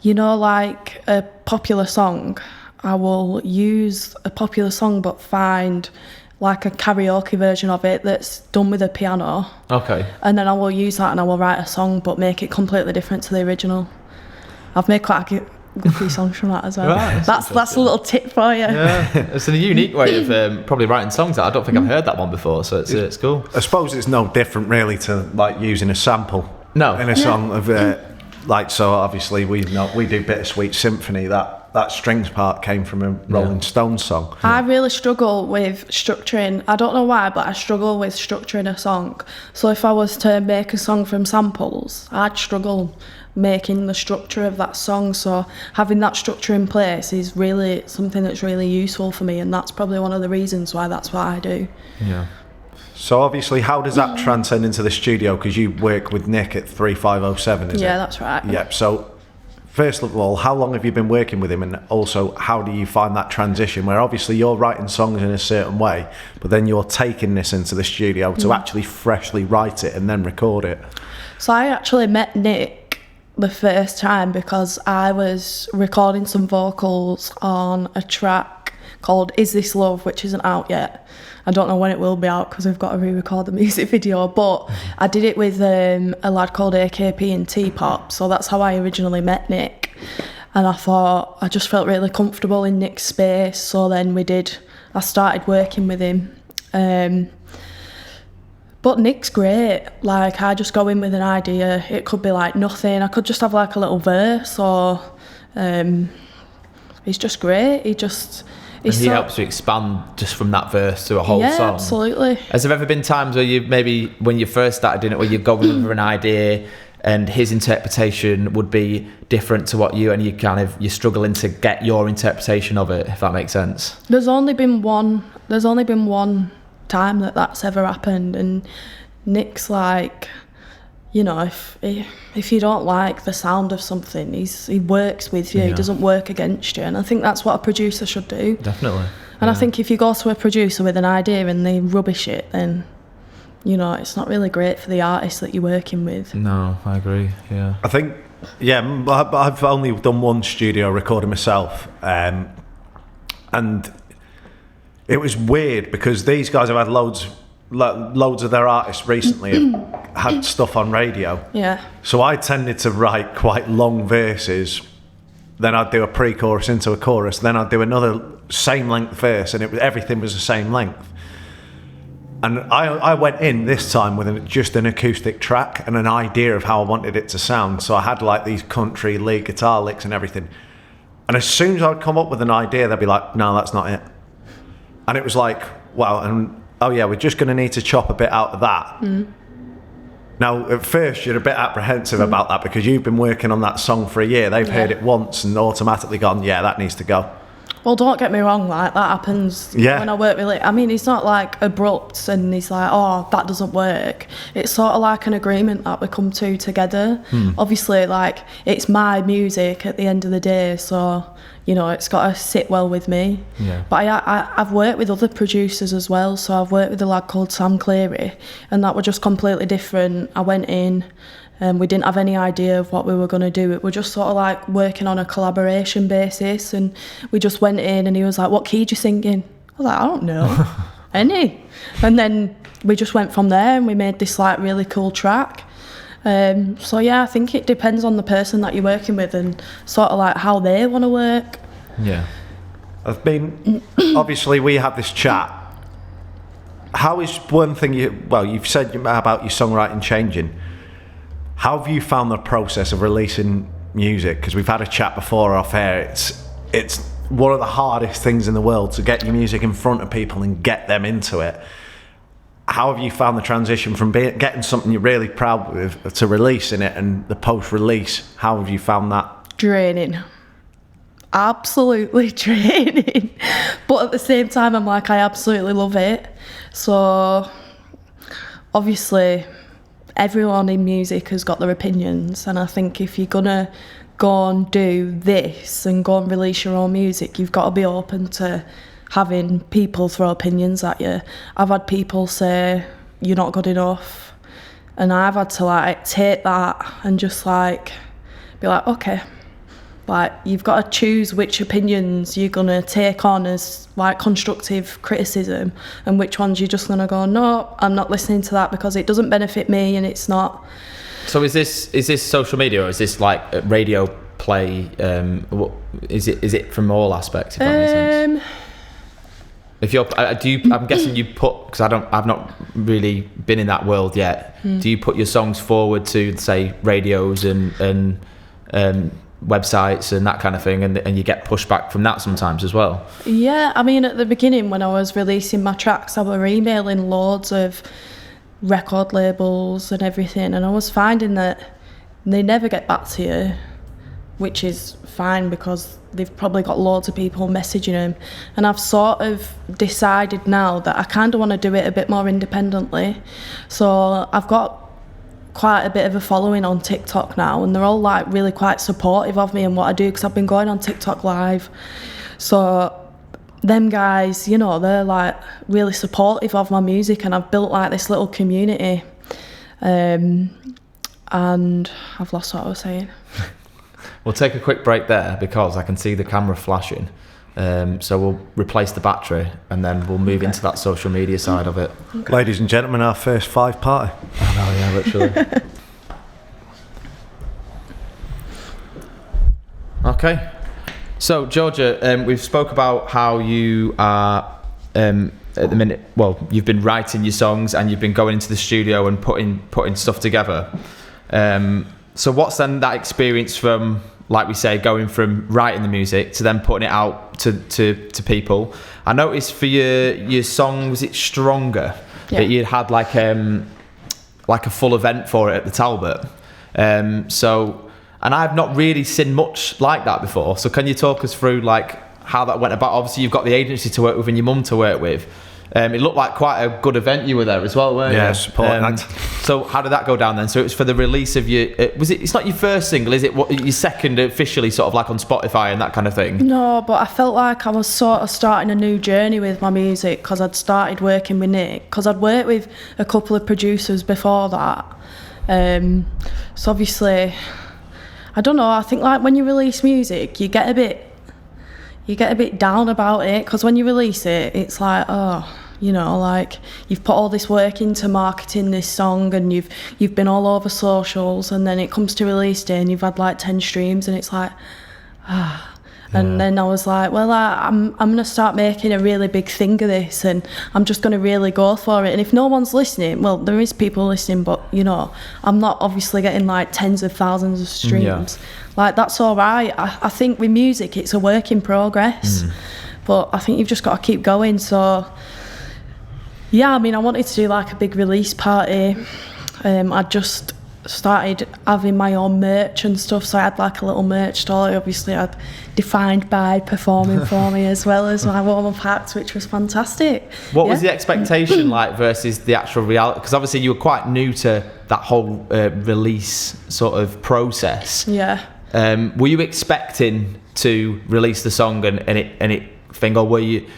like a popular song, I will use a popular song but find like a karaoke version of it that's done with a piano. Okay. And then I will use that and I will write a song but make it completely different to the original. I've made quite a good few songs from that as well. Right, that's a little tip for you. Yeah, it's a unique way of probably writing songs. I don't think I've heard that one before, so it's cool. I suppose it's no different really to like using a sample in a song of so obviously we do Bittersweet Symphony, that strings part came from a Rolling Stones song. I really struggle with structuring. I don't know why, but I struggle with structuring a song. So if I was to make a song from samples, I'd struggle making the structure of that song. So having that structure in place is really something that's really useful for me, and that's probably one of the reasons why that's what I do. Yeah. So obviously, how does that transcend into the studio? Because you work with Nick at 3507, is it? Yeah, that's right. Yep. So first of all, how long have you been working with him? And also, how do you find that transition where obviously you're writing songs in a certain way, but then you're taking this into the studio to actually freshly write it and then record it? So I actually met Nick the first time because I was recording some vocals on a track called Is This Love, which isn't out yet. I don't know when it will be out because we've got to re-record the music video, but I did it with a lad called AKP and T-Pop, so that's how I originally met Nick. And I just felt really comfortable in Nick's space. So then I started working with him. But Nick's great. Like, I just go in with an idea. It could be like nothing. I could just have like a little verse, or he's just great. And he helps you expand just from that verse to a whole song. Yeah, absolutely. Has there ever been times where you maybe, when you first started doing it, where you're going over an idea and his interpretation would be different to what you're struggling to get your interpretation of it, if that makes sense? There's only been one time that's ever happened, and Nick's like, you know, if you don't like the sound of something, he works with you. He doesn't work against you, and I think that's what a producer should do. Definitely. And I think if you go to a producer with an idea and they rubbish it, then, you know, it's not really great for the artist that you're working with. No, I agree. Yeah. I think, I've only done one studio recording myself, and it was weird because these guys have had loads of their artists recently have had stuff on radio. Yeah. So I tended to write quite long verses, then I'd do a pre-chorus into a chorus, then I'd do another same length verse, and everything was the same length. And I went in this time with just an acoustic track and an idea of how I wanted it to sound. So I had like these country lead guitar licks and everything. And as soon as I'd come up with an idea, they'd be like, no, that's not it. And it was like, wow, and oh yeah, we're just going to need to chop a bit out of that. Mm. Now, at first, you're a bit apprehensive about that because you've been working on that song for a year. They've heard it once and automatically gone, yeah, that needs to go. Well, don't get me wrong, like, that happens when I work with it. I mean, it's not like abrupt and he's like, oh, that doesn't work. It's sort of like an agreement that we come to together. Obviously, like, it's my music at the end of the day, so, you know, it's got to sit well with me. Yeah. But I've worked with other producers as well, so I've worked with a lad called Sam Cleary, and that were just completely different. I went in, and we didn't have any idea of what we were going to do. It was just sort of like working on a collaboration basis, and we just went in and he was like, what key do you sing in? I was like, I don't know, any. And then we just went from there and we made this like really cool track. So yeah, I think it depends on the person that you're working with and sort of like how they want to work. Yeah. Obviously we had this chat. How is one thing you've said about your songwriting changing. How have you found the process of releasing music? Because we've had a chat before off air. It's one of the hardest things in the world to get your music in front of people and get them into it. How have you found the transition from getting something you're really proud of to releasing it and the post-release? How have you found that? Draining. Absolutely draining. But at the same time, I'm like, I absolutely love it. So, obviously, everyone in music has got their opinions, and I think if you're gonna go and do this and go and release your own music, you've got to be open to having people throw opinions at you. I've had people say you're not good enough, and I've had to like take that and just like be like, okay, like you've got to choose which opinions you're gonna take on as like constructive criticism and which ones you're just gonna go, no, I'm not listening to that because it doesn't benefit me and it's not. So is this social media, or is this like radio play? Is it from all aspects? If that makes sense. If you're, I'm guessing you put, because I've not really been in that world yet. Do you put your songs forward to say radios and websites and that kind of thing, and you get pushback from that sometimes as well? Yeah, I mean, at the beginning when I was releasing my tracks, I were emailing loads of record labels and everything, and I was finding that they never get back to you, which is fine because they've probably got loads of people messaging them. And I've sort of decided now that I kind of want to do it a bit more independently. So I've got quite a bit of a following on TikTok now, and they're all like really quite supportive of me and what I do, because I've been going on TikTok live. So them guys, you know, they're like really supportive of my music, and I've built like this little community. And I've lost what I was saying. We'll take a quick break there because I can see the camera flashing. So we'll replace the battery and then we'll move into that social media side of it. Okay. Ladies and gentlemen, our first 5-party. I know, yeah, literally. Okay. So, Georgia, we've spoke about how you are, at the minute, well, you've been writing your songs and you've been going into the studio and putting stuff together. So what's then that experience from, like we say, going from writing the music to then putting it out to people? I noticed for your song, was it Stronger? Yeah. That you'd had like a full event for it at the Talbot. And I've not really seen much like that before. So can you talk us through like how that went about? Obviously you've got the agency to work with and your mum to work with. It looked like quite a good event you were there as well, weren't you? Yeah, support. So how did that go down then? So it was for the release of your... it's not your first single, is it? Your second officially sort of like on Spotify and that kind of thing? No, but I felt like I was sort of starting a new journey with my music because I'd started working with Nick. Because I'd worked with a couple of producers before that. So obviously... I don't know, I think like when you release music, you get a bit down about it, because when you release it, it's like, oh, you know, like you've put all this work into marketing this song and you've been all over socials, and then it comes to release day and you've had like 10 streams and it's like, ah. And then I was like, well, I'm going to start making a really big thing of this, and I'm just going to really go for it. And if no one's listening, well, there is people listening, but, you know, I'm not obviously getting like tens of thousands of streams. Yeah. Like, that's all right. I think with music, it's a work in progress. But I think you've just got to keep going. So, yeah, I mean, I wanted to do like a big release party. I just started having my own merch and stuff, so I had like a little merch store. Obviously I had Defined by performing for me, as well as my warm-up act, which was fantastic. What was the expectation like versus the actual reality? Because obviously you were quite new to that whole release sort of process. Yeah. Were you expecting to release the song and it thing, or were you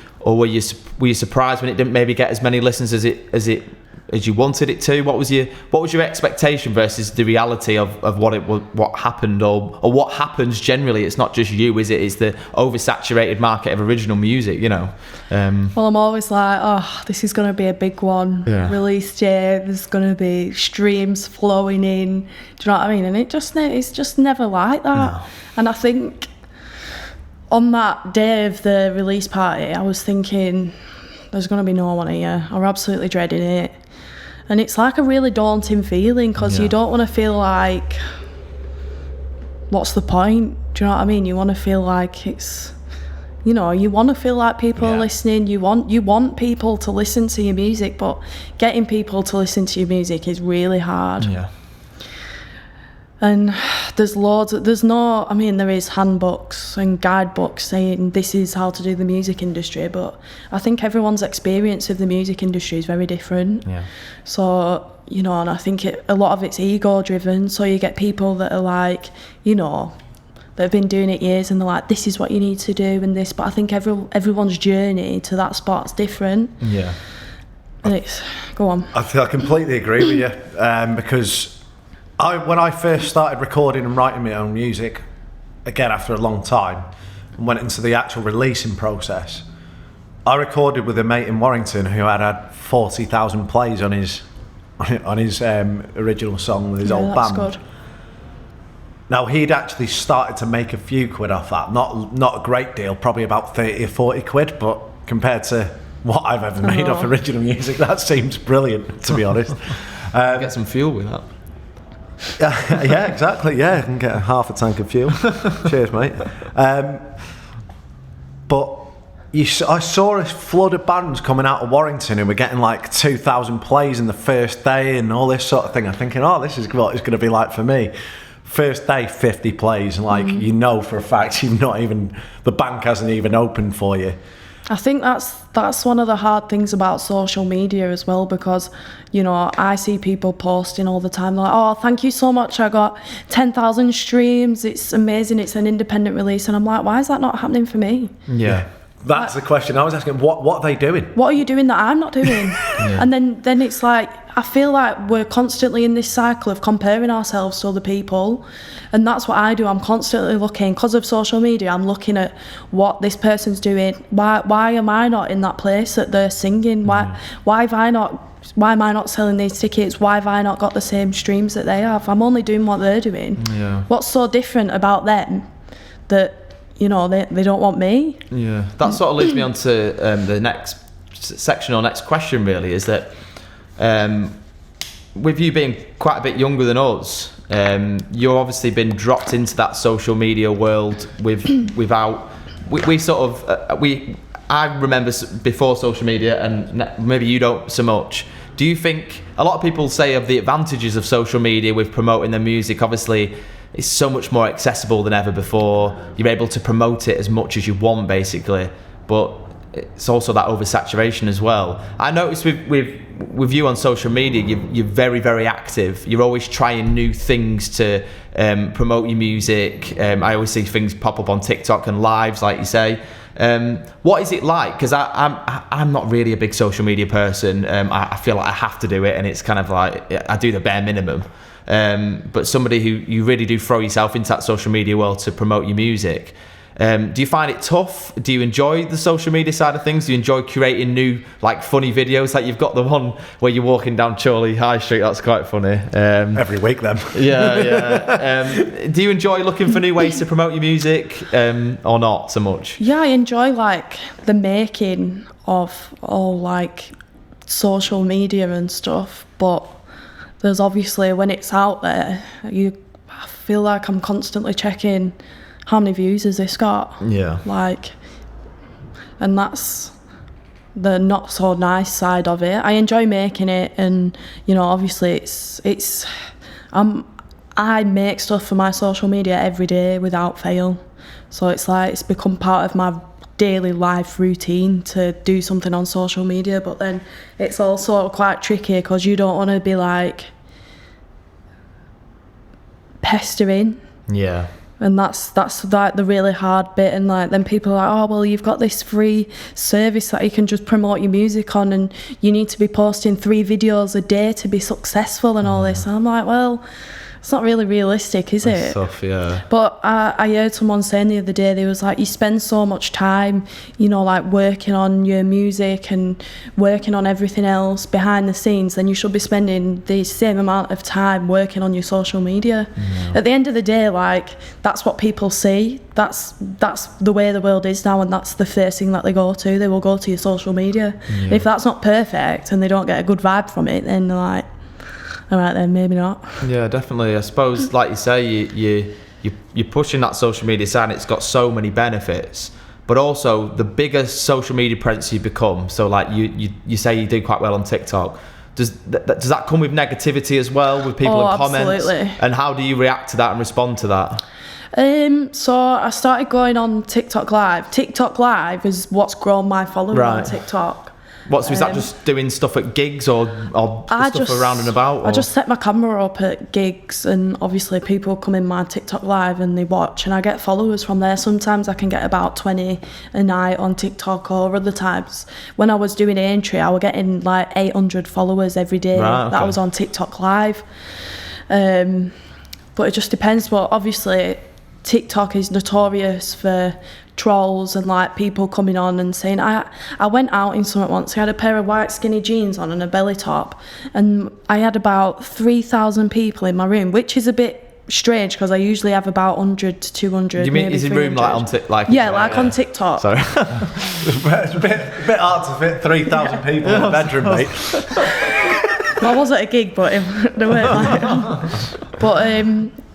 surprised when it didn't maybe get as many listens as you wanted it to? What was your expectation versus the reality of what happened, or what happens generally? It's not just you, is it? It's the oversaturated market of original music, you know. Well, I'm always like, oh, this is going to be a big one. Yeah. Release day, there's going to be streams flowing in. Do you know what I mean? And it's just never like that. No. And I think on that day of the release party, I was thinking, there's going to be no one here. I'm absolutely dreading it. And it's like a really daunting feeling, because you don't want to feel like, what's the point? Do you know what I mean? You want to feel like it's, you know, you want to feel like people are listening. You want people to listen to your music, but getting people to listen to your music is really hard. Yeah. And there is handbooks and guidebooks saying this is how to do the music industry, but I think everyone's experience of the music industry is very different. Yeah. So, you know, and I think a lot of it's ego driven, so you get people that are like, you know, that have been doing it years and they're like, this is what you need to do and this, but I think everyone's journey to that spot's different. Yeah. And go on. I completely agree with you, because when I first started recording and writing my own music, again after a long time, and went into the actual releasing process, I recorded with a mate in Warrington who had 40,000 plays on his original song with his old band. Good. Now he'd actually started to make a few quid off that, not a great deal, probably about 30 or 40 quid, but compared to what I've ever made off original music, that seems brilliant, to be honest. Get some fuel with that. Yeah, exactly. Yeah, I can get half a tank of fuel. Cheers, mate. But I saw a flood of bands coming out of Warrington who were getting like 2,000 plays in the first day and all this sort of thing. I'm thinking, oh, this is what it's going to be like for me. First day, 50 plays, and like you know for a fact the bank hasn't even opened for you. I think that's one of the hard things about social media as well, because, you know, I see people posting all the time like, oh, thank you so much, I got 10,000 streams, it's amazing, it's an independent release, and I'm like, why is that not happening for me? Yeah. That's the question I was asking. What are they doing? What are you doing that I'm not doing? Yeah. And then it's like, I feel like we're constantly in this cycle of comparing ourselves to other people, and that's what I do. I'm constantly looking, because of social media, I'm looking at what this person's doing. Why am I not in that place that they're singing? Why am I not selling these tickets? Why have I not got the same streams that they have? I'm only doing what they're doing. Yeah. What's so different about them that, you know, they don't want me. Yeah, that sort of leads me on to the next section or next question, really, is that with you being quite a bit younger than us, you've obviously been dropped into that social media world without... I remember before social media, and maybe you don't so much. Do you think a lot of people say of the advantages of social media with promoting their music? Obviously, it's so much more accessible than ever before. You're able to promote it as much as you want, basically. But it's also that oversaturation as well. I noticed with you on social media, you're very, very active. You're always trying new things to promote your music. I always see things pop up on TikTok and lives, like you say. What is it like? Because I'm not really a big social media person. I feel like I have to do it, and it's kind of like I do the bare minimum. But somebody who you really do throw yourself into that social media world to promote your music. Do you find it tough? Do you enjoy the social media side of things? Do you enjoy creating new, like, funny videos? Like, you've got the one where you're walking down Chorley High Street. That's quite funny. Every week, then. Yeah. Do you enjoy looking for new ways to promote your music, or not so much? Yeah, I enjoy, like, the making of all, like, social media and stuff. But there's obviously, when it's out there, I feel like I'm constantly checking how many views has this got? Yeah. Like, and that's the not so nice side of it. I enjoy making it, and, you know, obviously I make stuff for my social media every day without fail. So it's like, it's become part of my daily life routine to do something on social media, but then it's also quite tricky because you don't want to be like pestering. Yeah. And that's like the really hard bit, and like then people are like, oh well, you've got this free service that you can just promote your music on, and you need to be posting 3 videos a day to be successful and all this. And I'm like, well, it's not really realistic, is it? Tough, yeah. But I heard someone saying the other day, they was like, you spend so much time, you know, like working on your music and working on everything else behind the scenes, then you should be spending the same amount of time working on your social media. Yeah. At the end of the day, like, that's what people see. That's the way the world is now, and that's the first thing that they go to. They will go to your social media. Yeah. If that's not perfect and they don't get a good vibe from it, then they're like, all right then, maybe not. Yeah, definitely. I suppose, like you say, you're pushing that social media side, and it's got so many benefits. But also, the bigger social media presence you become, so like you say you do quite well on TikTok, does that come with negativity as well, with people in comments? Absolutely. And how do you react to that and respond to that? So I started going on TikTok Live. TikTok Live is what's grown my following on TikTok. Is that just doing stuff at gigs or stuff around and about? Or? I just set my camera up at gigs, and obviously people come in my TikTok Live and they watch, and I get followers from there. Sometimes I can get about 20 a night on TikTok, or other times when I was doing Aintree, I was getting like 800 followers every day that I was on TikTok Live. But it just depends. But obviously TikTok is notorious for trolls and like people coming on and saying, I went out in something once, I had a pair of white skinny jeans on and a belly top, and I had about 3,000 people in my room, which is a bit strange because I usually have about 100 to 200. You mean is your room like on TikTok? On TikTok. Sorry. It's a bit hard to fit 3,000 people in a bedroom, mate. Well, I was at a gig, but they weren't like but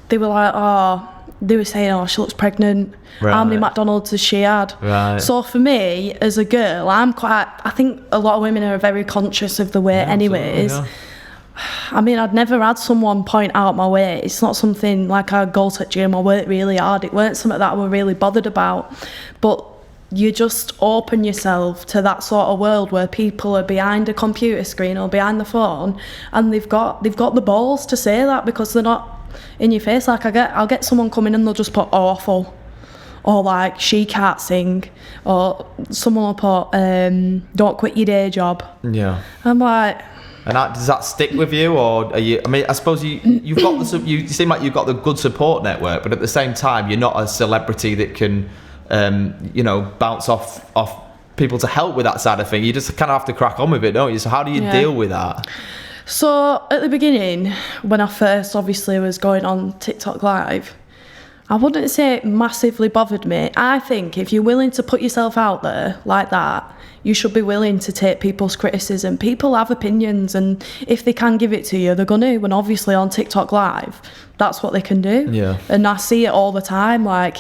they were like, they were saying, she looks pregnant. Right. How many McDonald's has she had? Right. So for me, as a girl, I think a lot of women are very conscious of the weight anyways. Yeah. I mean, I'd never had someone point out my weight. It's not something like I go to the gym, I work really hard. It weren't something that I were really bothered about. But you just open yourself to that sort of world where people are behind a computer screen or behind the phone, and they've got the balls to say that because they're not in your face. Like I'll get someone coming and they'll just put awful, or like she can't sing, or someone will put don't quit your day job. Yeah. I'm like, and does that stick with you, or are you? I mean, I suppose you've got you seem like you've got the good support network, but at the same time, you're not a celebrity that can bounce off people to help with that side of thing. You just kind of have to crack on with it, don't you? So how do you deal with that? So at the beginning, when I first obviously was going on TikTok Live, I wouldn't say it massively bothered me. I think if you're willing to put yourself out there like that, you should be willing to take people's criticism. People have opinions, and if they can give it to you, they're going to. And obviously on TikTok Live, that's what they can do. Yeah. And I see it all the time. Like,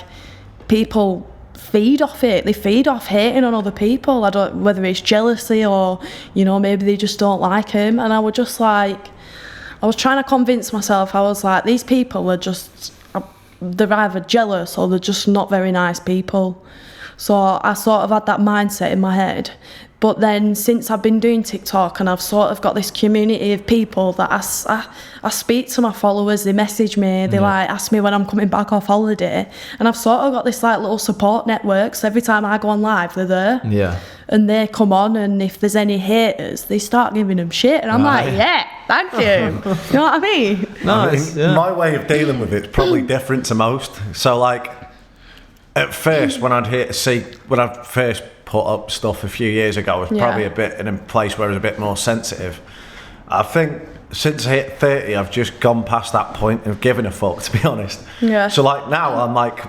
people feed off it. They feed off hating on other people. I don't, whether it's jealousy or, you know, maybe they just don't like him. And I was just like, I was trying to convince myself. I was like, these people are just, they're either jealous or they're just not very nice people. So I sort of had that mindset in my head. But then since I've been doing TikTok and I've sort of got this community of people that I speak to my followers, they message me, they like ask me when I'm coming back off holiday. And I've sort of got this like little support network. So every time I go on live, they're there. Yeah. And they come on, and if there's any haters, they start giving them shit. And I'm like, yeah, thank you. You know what I mean? Nice. My way of dealing with it's probably different to most. So like, at first, when I first put up stuff a few years ago, I was probably a bit in a place where I was a bit more sensitive. I think since I hit 30, I've just gone past that point of giving a fuck, to be honest. Yeah. So like now, I'm like,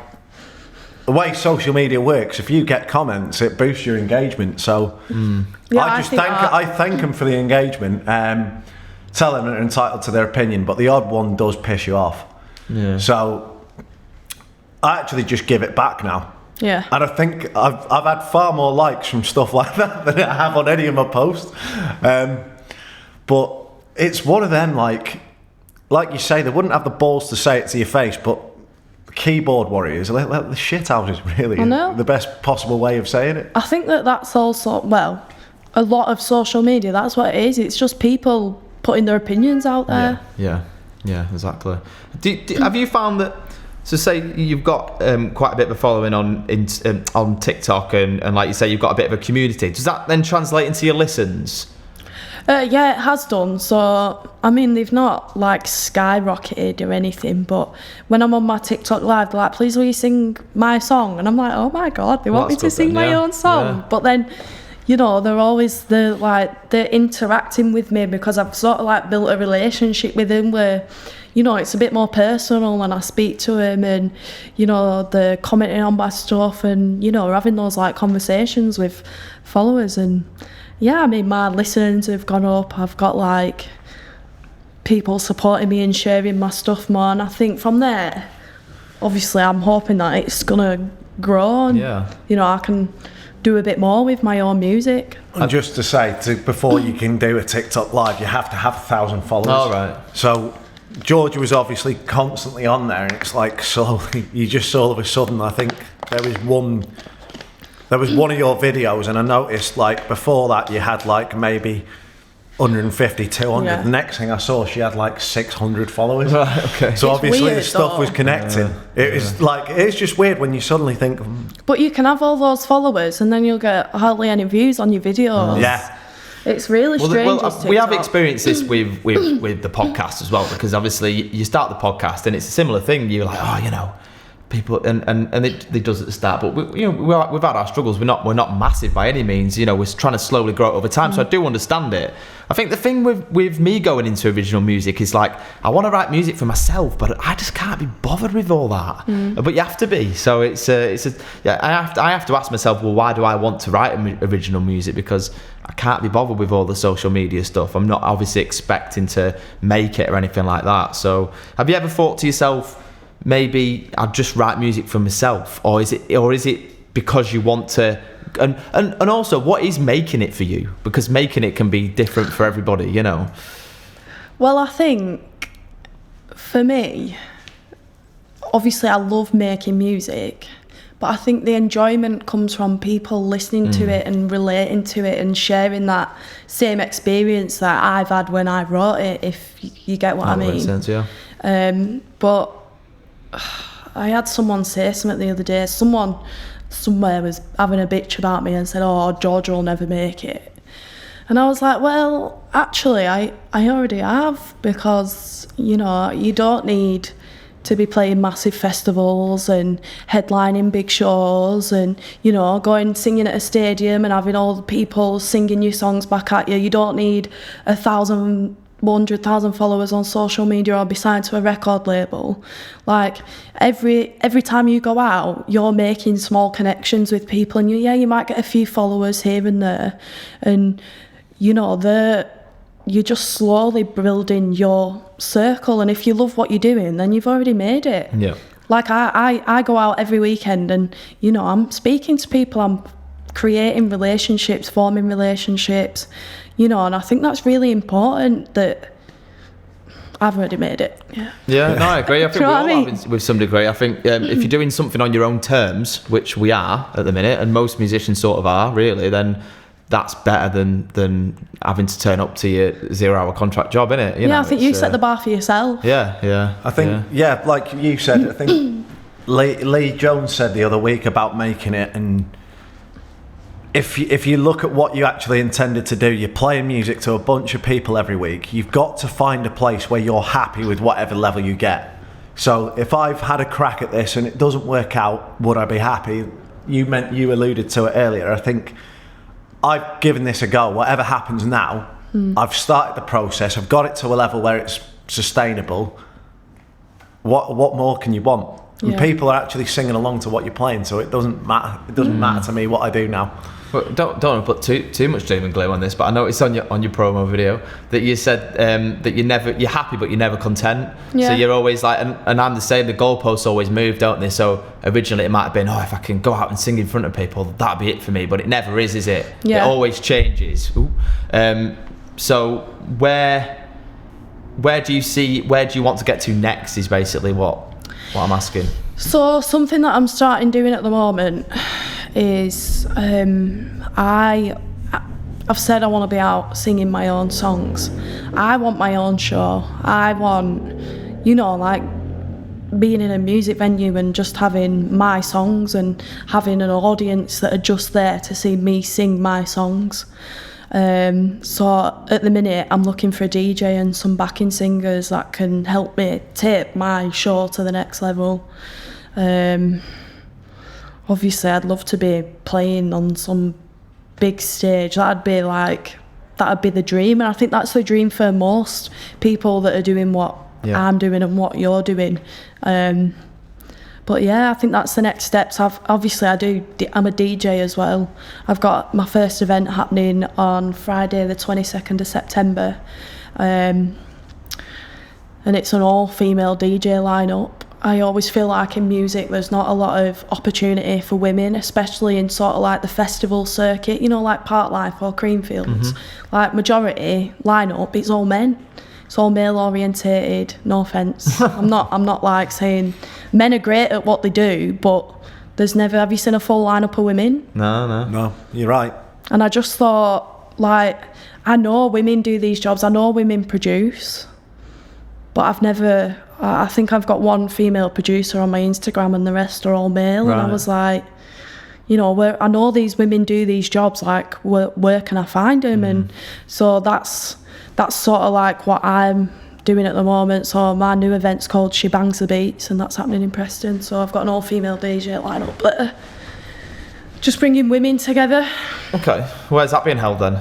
the way social media works, if you get comments, it boosts your engagement. So I thank them for the engagement. Tell them they're entitled to their opinion, but the odd one does piss you off. Yeah. So I actually just give it back now. Yeah. And I think I've had far more likes from stuff like that than I have on any of my posts. But it's one of them, like you say, they wouldn't have the balls to say it to your face, but keyboard warriors, let the shit out is really the best possible way of saying it. I think that's also, well, a lot of social media, that's what it is. It's just people putting their opinions out there. Yeah, exactly. Have you found that, so say you've got quite a bit of a following on TikTok and like you say, you've got a bit of a community. Does that then translate into your listens? Yeah, it has done. So, I mean, they've not like skyrocketed or anything, but when I'm on my TikTok Live, they're like, please will you sing my song? And I'm like, oh my God, they want me to sing my own song. Yeah. But then, you know, they're interacting with me because I've sort of like built a relationship with them where, you know, it's a bit more personal when I speak to him, and, you know, they're commenting on my stuff, and, you know, we're having those like conversations with followers. And yeah, I mean, my listens have gone up. I've got like people supporting me and sharing my stuff more, and I think from there, obviously I'm hoping that it's gonna grow and you know, I can do a bit more with my own music. And just to say, before you can do a TikTok Live, you have to have 1,000 followers. All right. So George was obviously constantly on there, and it's like slowly, you just all of a sudden, I think there was one of your videos, and I noticed like before that you had like maybe 150, 200. Yeah. The next thing I saw, she had like 600 followers. Right, okay. So It's obviously weird, the stuff was connecting. It was like, it's just weird when you suddenly think, But you can have all those followers and then you'll get hardly any views on your videos. yeah. It's really strange. We have experienced this with the podcast as well, because obviously you start the podcast and it's a similar thing. You're like, oh, you know, people, and it does at the start, but we've had our struggles. We're not massive by any means. You know, we're trying to slowly grow it over time. So I do understand it. I think the thing with me going into original music is like, I want to write music for myself, but I just can't be bothered with all that. But you have to be. So I have to ask myself, well, why do I want to write original music? Because I can't be bothered with all the social media stuff. I'm not obviously expecting to make it or anything like that. So have you ever thought to yourself, maybe I'll just write music for myself, or is it because you want to? And also, what is making it for you? Because making it can be different for everybody, you know. Well, I think for me, obviously I love making music, but I think the enjoyment comes from people listening to it and relating to it and sharing that same experience that I've had when I wrote it, if you get what I mean. Makes sense, yeah. But I had someone say something the other day. Someone somewhere was having a bitch about me and said, oh, Giorge will never make it. And I was like, well, actually, I already have, because, you know, you don't need to be playing massive festivals and headlining big shows and, you know, going singing at a stadium and having all the people singing your songs back at you. You don't need 1,000 100,000 followers on social media or be signed to a record label. Like every time you go out, you're making small connections with people, and you might get a few followers here and there, and you're just slowly building your circle. And if you love what you're doing, then you've already made it. Yeah. Like I go out every weekend, and I'm speaking to people, I'm creating relationships, forming relationships, and I think that's really important, that I've already made it. Yeah, no, I agree. I think we all I mean? have with some degree. I think if you're doing something on your own terms, which we are at the minute, and most musicians sort of are, really, then that's better than having to turn up to your 0-hour contract job, innit? I think you set the bar for yourself. Yeah. I think, like you said, I think Lee Jones said the other week about making it, and if you look at what you actually intended to do, you're playing music to a bunch of people every week. You've got to find a place where you're happy with whatever level you get. So if I've had a crack at this and it doesn't work out, would I be happy? You alluded to it earlier. I think I've given this a go. Whatever happens now, I've started the process. I've got it to a level where it's sustainable. What more can you want? And people are actually singing along to what you're playing, so it doesn't matter. It doesn't matter to me what I do now. Well, don't want to put too much doom and gloom on this, but I noticed on your promo video that you said that you're happy but you're never content. Yeah. So you're always like, and I'm the same. The goalposts always move, don't they? So originally it might have been, if I can go out and sing in front of people, that'd be it for me. But it never is it? Yeah. It always changes. So where do you want to get to next? Is basically what I'm asking. So something that I'm starting doing at the moment is I've said I want to be out singing my own songs. I want my own show. I want, like being in a music venue and just having my songs and having an audience that are just there to see me sing my songs. So at the minute I'm looking for a DJ and some backing singers that can help me take my show to the next level. Obviously I'd love to be playing on some big stage. That'd be the dream, and I think that's the dream for most people that are doing what I'm doing and what you're doing. But I think that's the next steps. I'm a DJ as well. I've got my first event happening on Friday the 22nd of September, and it's an all-female DJ lineup. I always feel like in music there's not a lot of opportunity for women, especially in sort of like the festival circuit, like Parklife or Creamfields. Like majority lineup, it's all men. It's all male orientated, no offence. I'm not like saying men are great at what they do, but there's never, have you seen a full lineup of women? No, you're right. And I just thought, like, I know women do these jobs, I know women produce, but I think I've got one female producer on my Instagram and the rest are all male. Right. And I was like, I know these women do these jobs, like, where can I find them? And so that's sort of like what I'm doing at the moment. So my new event's called She Bangs the Beats, and that's happening in Preston. So I've got an all-female DJ lineup, but just bringing women together. Okay, where's that being held then?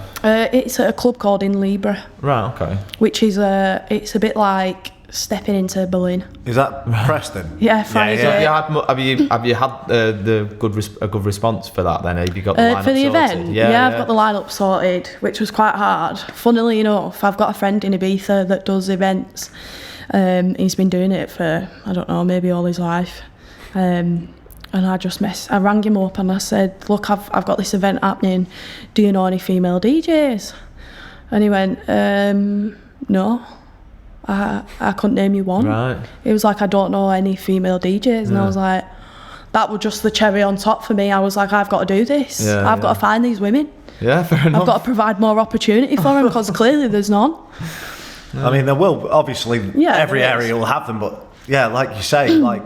It's at a club called In Libra. Right. Okay. Which is it's a bit like stepping into Berlin. Is that Preston? Yeah, Friday. Have you had a good response for that then? Have you got the lineup for the sorted? event? Yeah, I've got the lineup sorted, which was quite hard. Funnily enough, I've got a friend in Ibiza that does events. He's been doing it for, I don't know, maybe all his life. And I rang him up and I said, look, I've got this event happening. Do you know any female DJs? And he went, no. I couldn't name you one. Right. It was like, I don't know any female DJs. And I was like, that was just the cherry on top for me. I was like, I've got to do this. I've got to find these women. Yeah, fair enough. I've got to provide more opportunity for them because clearly there's none. I mean, there will, obviously, every area will have them, but like you say, like,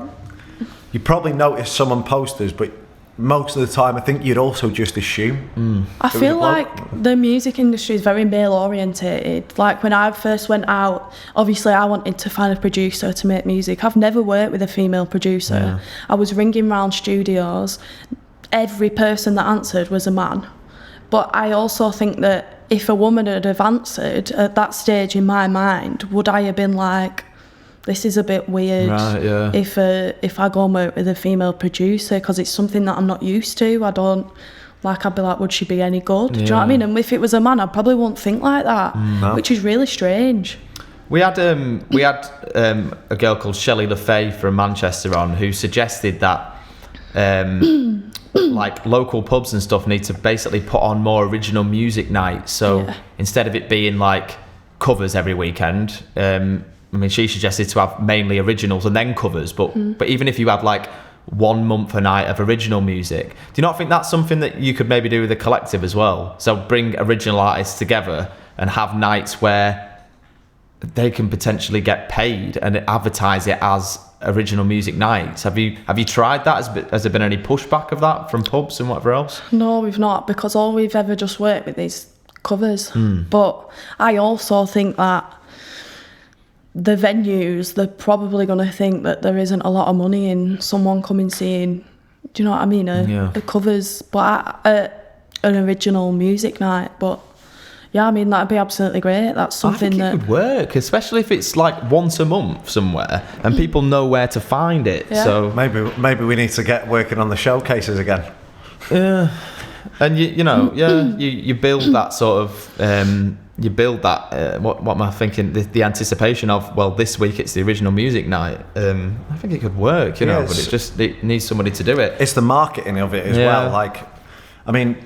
you probably notice some on posters, but most of the time I think you'd also just assume. I feel like the music industry is very male orientated. Like when I first went out, obviously I wanted to find a producer to make music. I've never worked with a female producer. I was ringing round studios. Every person that answered was a man. But I also think that if a woman had have answered at that stage in my mind, would I have been like, this is a bit weird if I go and work with a female producer, because it's something that I'm not used to. I'd be like, would she be any good? Do you know what I mean? And if it was a man, I probably wouldn't think like that, which is really strange. We had a girl called Shelley LaFay from Manchester on, who suggested that like local pubs and stuff need to basically put on more original music nights. So instead of it being like covers every weekend, she suggested to have mainly originals and then covers. But even if you have like 1 month a night of original music, do you not think that's something that you could maybe do with a collective as well? So bring original artists together and have nights where they can potentially get paid and advertise it as original music nights. Have you tried that? Has there been any pushback of that from pubs and whatever else? No, we've not, because all we've ever just worked with is covers. But I also think that the venues, they're probably going to think that there isn't a lot of money in someone coming seeing, do you know what I mean, a covers, but an original music night. But yeah, I mean, that'd be absolutely great. That's something it could work, especially if it's like once a month somewhere and people know where to find it. Yeah. So maybe we need to get working on the showcases again. Yeah, and you build that sort of you build that what am I thinking, the anticipation of, well, this week it's the original music night. I think it could work, but it needs somebody to do it. It's the marketing of it as well. Like, I mean,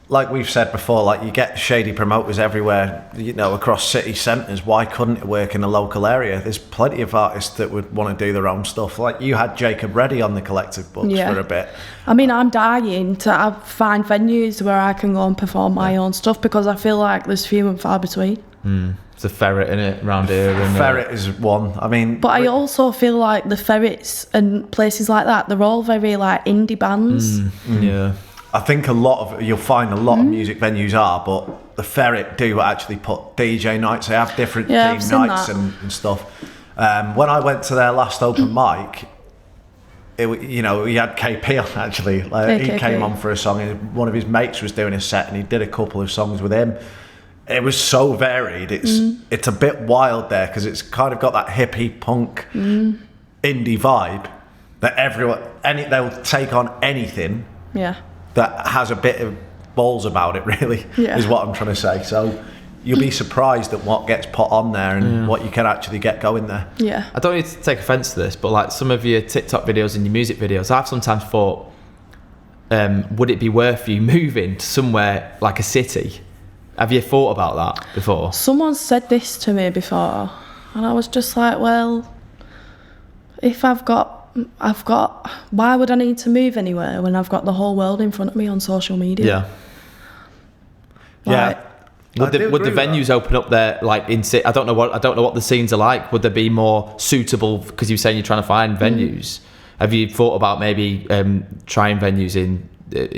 like we've said before, like you get shady promoters everywhere, across city centres. Why couldn't it work in a local area? There's plenty of artists that would want to do their own stuff. Like you had Jacob Reddy on the collective books for a bit. I mean, I'm dying to find venues where I can go and perform my own stuff, because I feel like there's few and far between. It's a Ferret in it around here. Ferret is one. I mean, but I also feel like the Ferrets and places like that, they're all very like indie bands. Yeah. I think you'll find a lot of music venues are, but the Ferret do actually put DJ nights. They have different theme nights and stuff. When I went to their last open mic, we had KP on actually. Like, he came on for a song, and one of his mates was doing a set, and he did a couple of songs with him. It was so varied. It's a bit wild there, because it's kind of got that hippie punk indie vibe that they'll take on anything. Yeah. That has a bit of balls about it, really, is what I'm trying to say. So you'll be surprised at what gets put on there and what you can actually get going there. Yeah. I don't need to take offence to this, but like some of your TikTok videos and your music videos, I've sometimes thought, would it be worth you moving to somewhere like a city? Have you thought about that before? Someone said this to me before, and I was just like, well, if I've got, why would I need to move anywhere when I've got the whole world in front of me on social media? Would the venues open up there, like I don't know what the scenes are like. Would there be more suitable, because you're saying you're trying to find venues? Have you thought about maybe trying venues in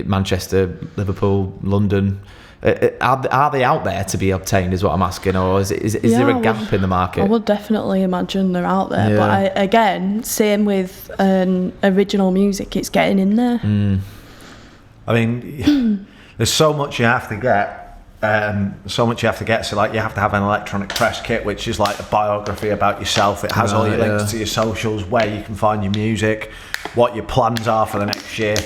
Manchester, Liverpool, London? Are they out there to be obtained, is what I'm asking, or is there a gap in the market? I would definitely imagine they're out there, but again, same with original music, it's getting in there. I mean, there's so much you have to get. So like you have to have an electronic press kit, which is like a biography about yourself. It has all your links to your socials, where you can find your music, what your plans are for the next year.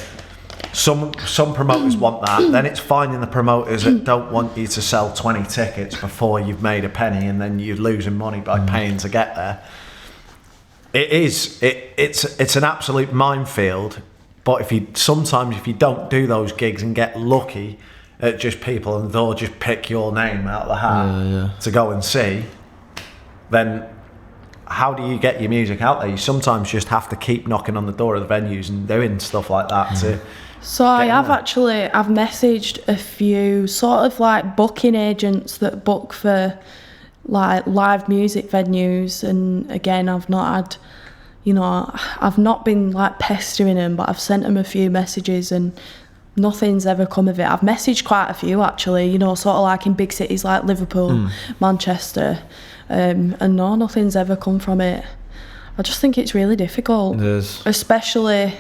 Some promoters want that. Then it's finding the promoters that don't want you to sell 20 tickets before you've made a penny, and then you're losing money by paying to get there. It's an absolute minefield. But if you don't do those gigs and get lucky at just people and they'll just pick your name out of the hat to go and see, then how do you get your music out there? You sometimes just have to keep knocking on the door of the venues and doing stuff like that. So I've messaged a few sort of like booking agents that book for like live music venues, and again, I've not been like pestering them, but I've sent them a few messages and nothing's ever come of it. I've messaged quite a few actually, sort of like in big cities like Liverpool, Manchester, and nothing's ever come from it. I just think it's really difficult. It is. Especially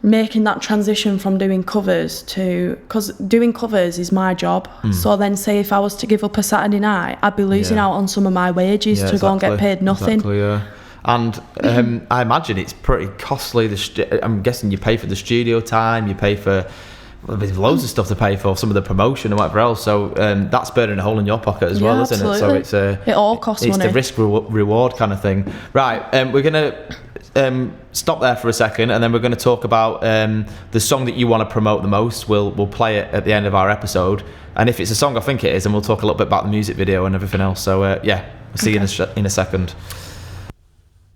making that transition from doing covers to, because doing covers is my job. So then say if I was to give up a Saturday night, I'd be losing out on some of my wages to go and get paid nothing. Exactly, yeah. And I imagine it's pretty costly. I'm guessing you pay for the studio time, you pay for, there's loads of stuff to pay for, some of the promotion and whatever else. So that's burning a hole in your pocket as well, isn't absolutely. it? So it all costs money. It's the risk reward kind of thing. Right, we're going to stop there for a second, and then we're going to talk about the song that you want to promote the most. We'll play it at the end of our episode, and if it's a song I think it is, then we'll talk a little bit about the music video and everything else. So we'll see you in a second.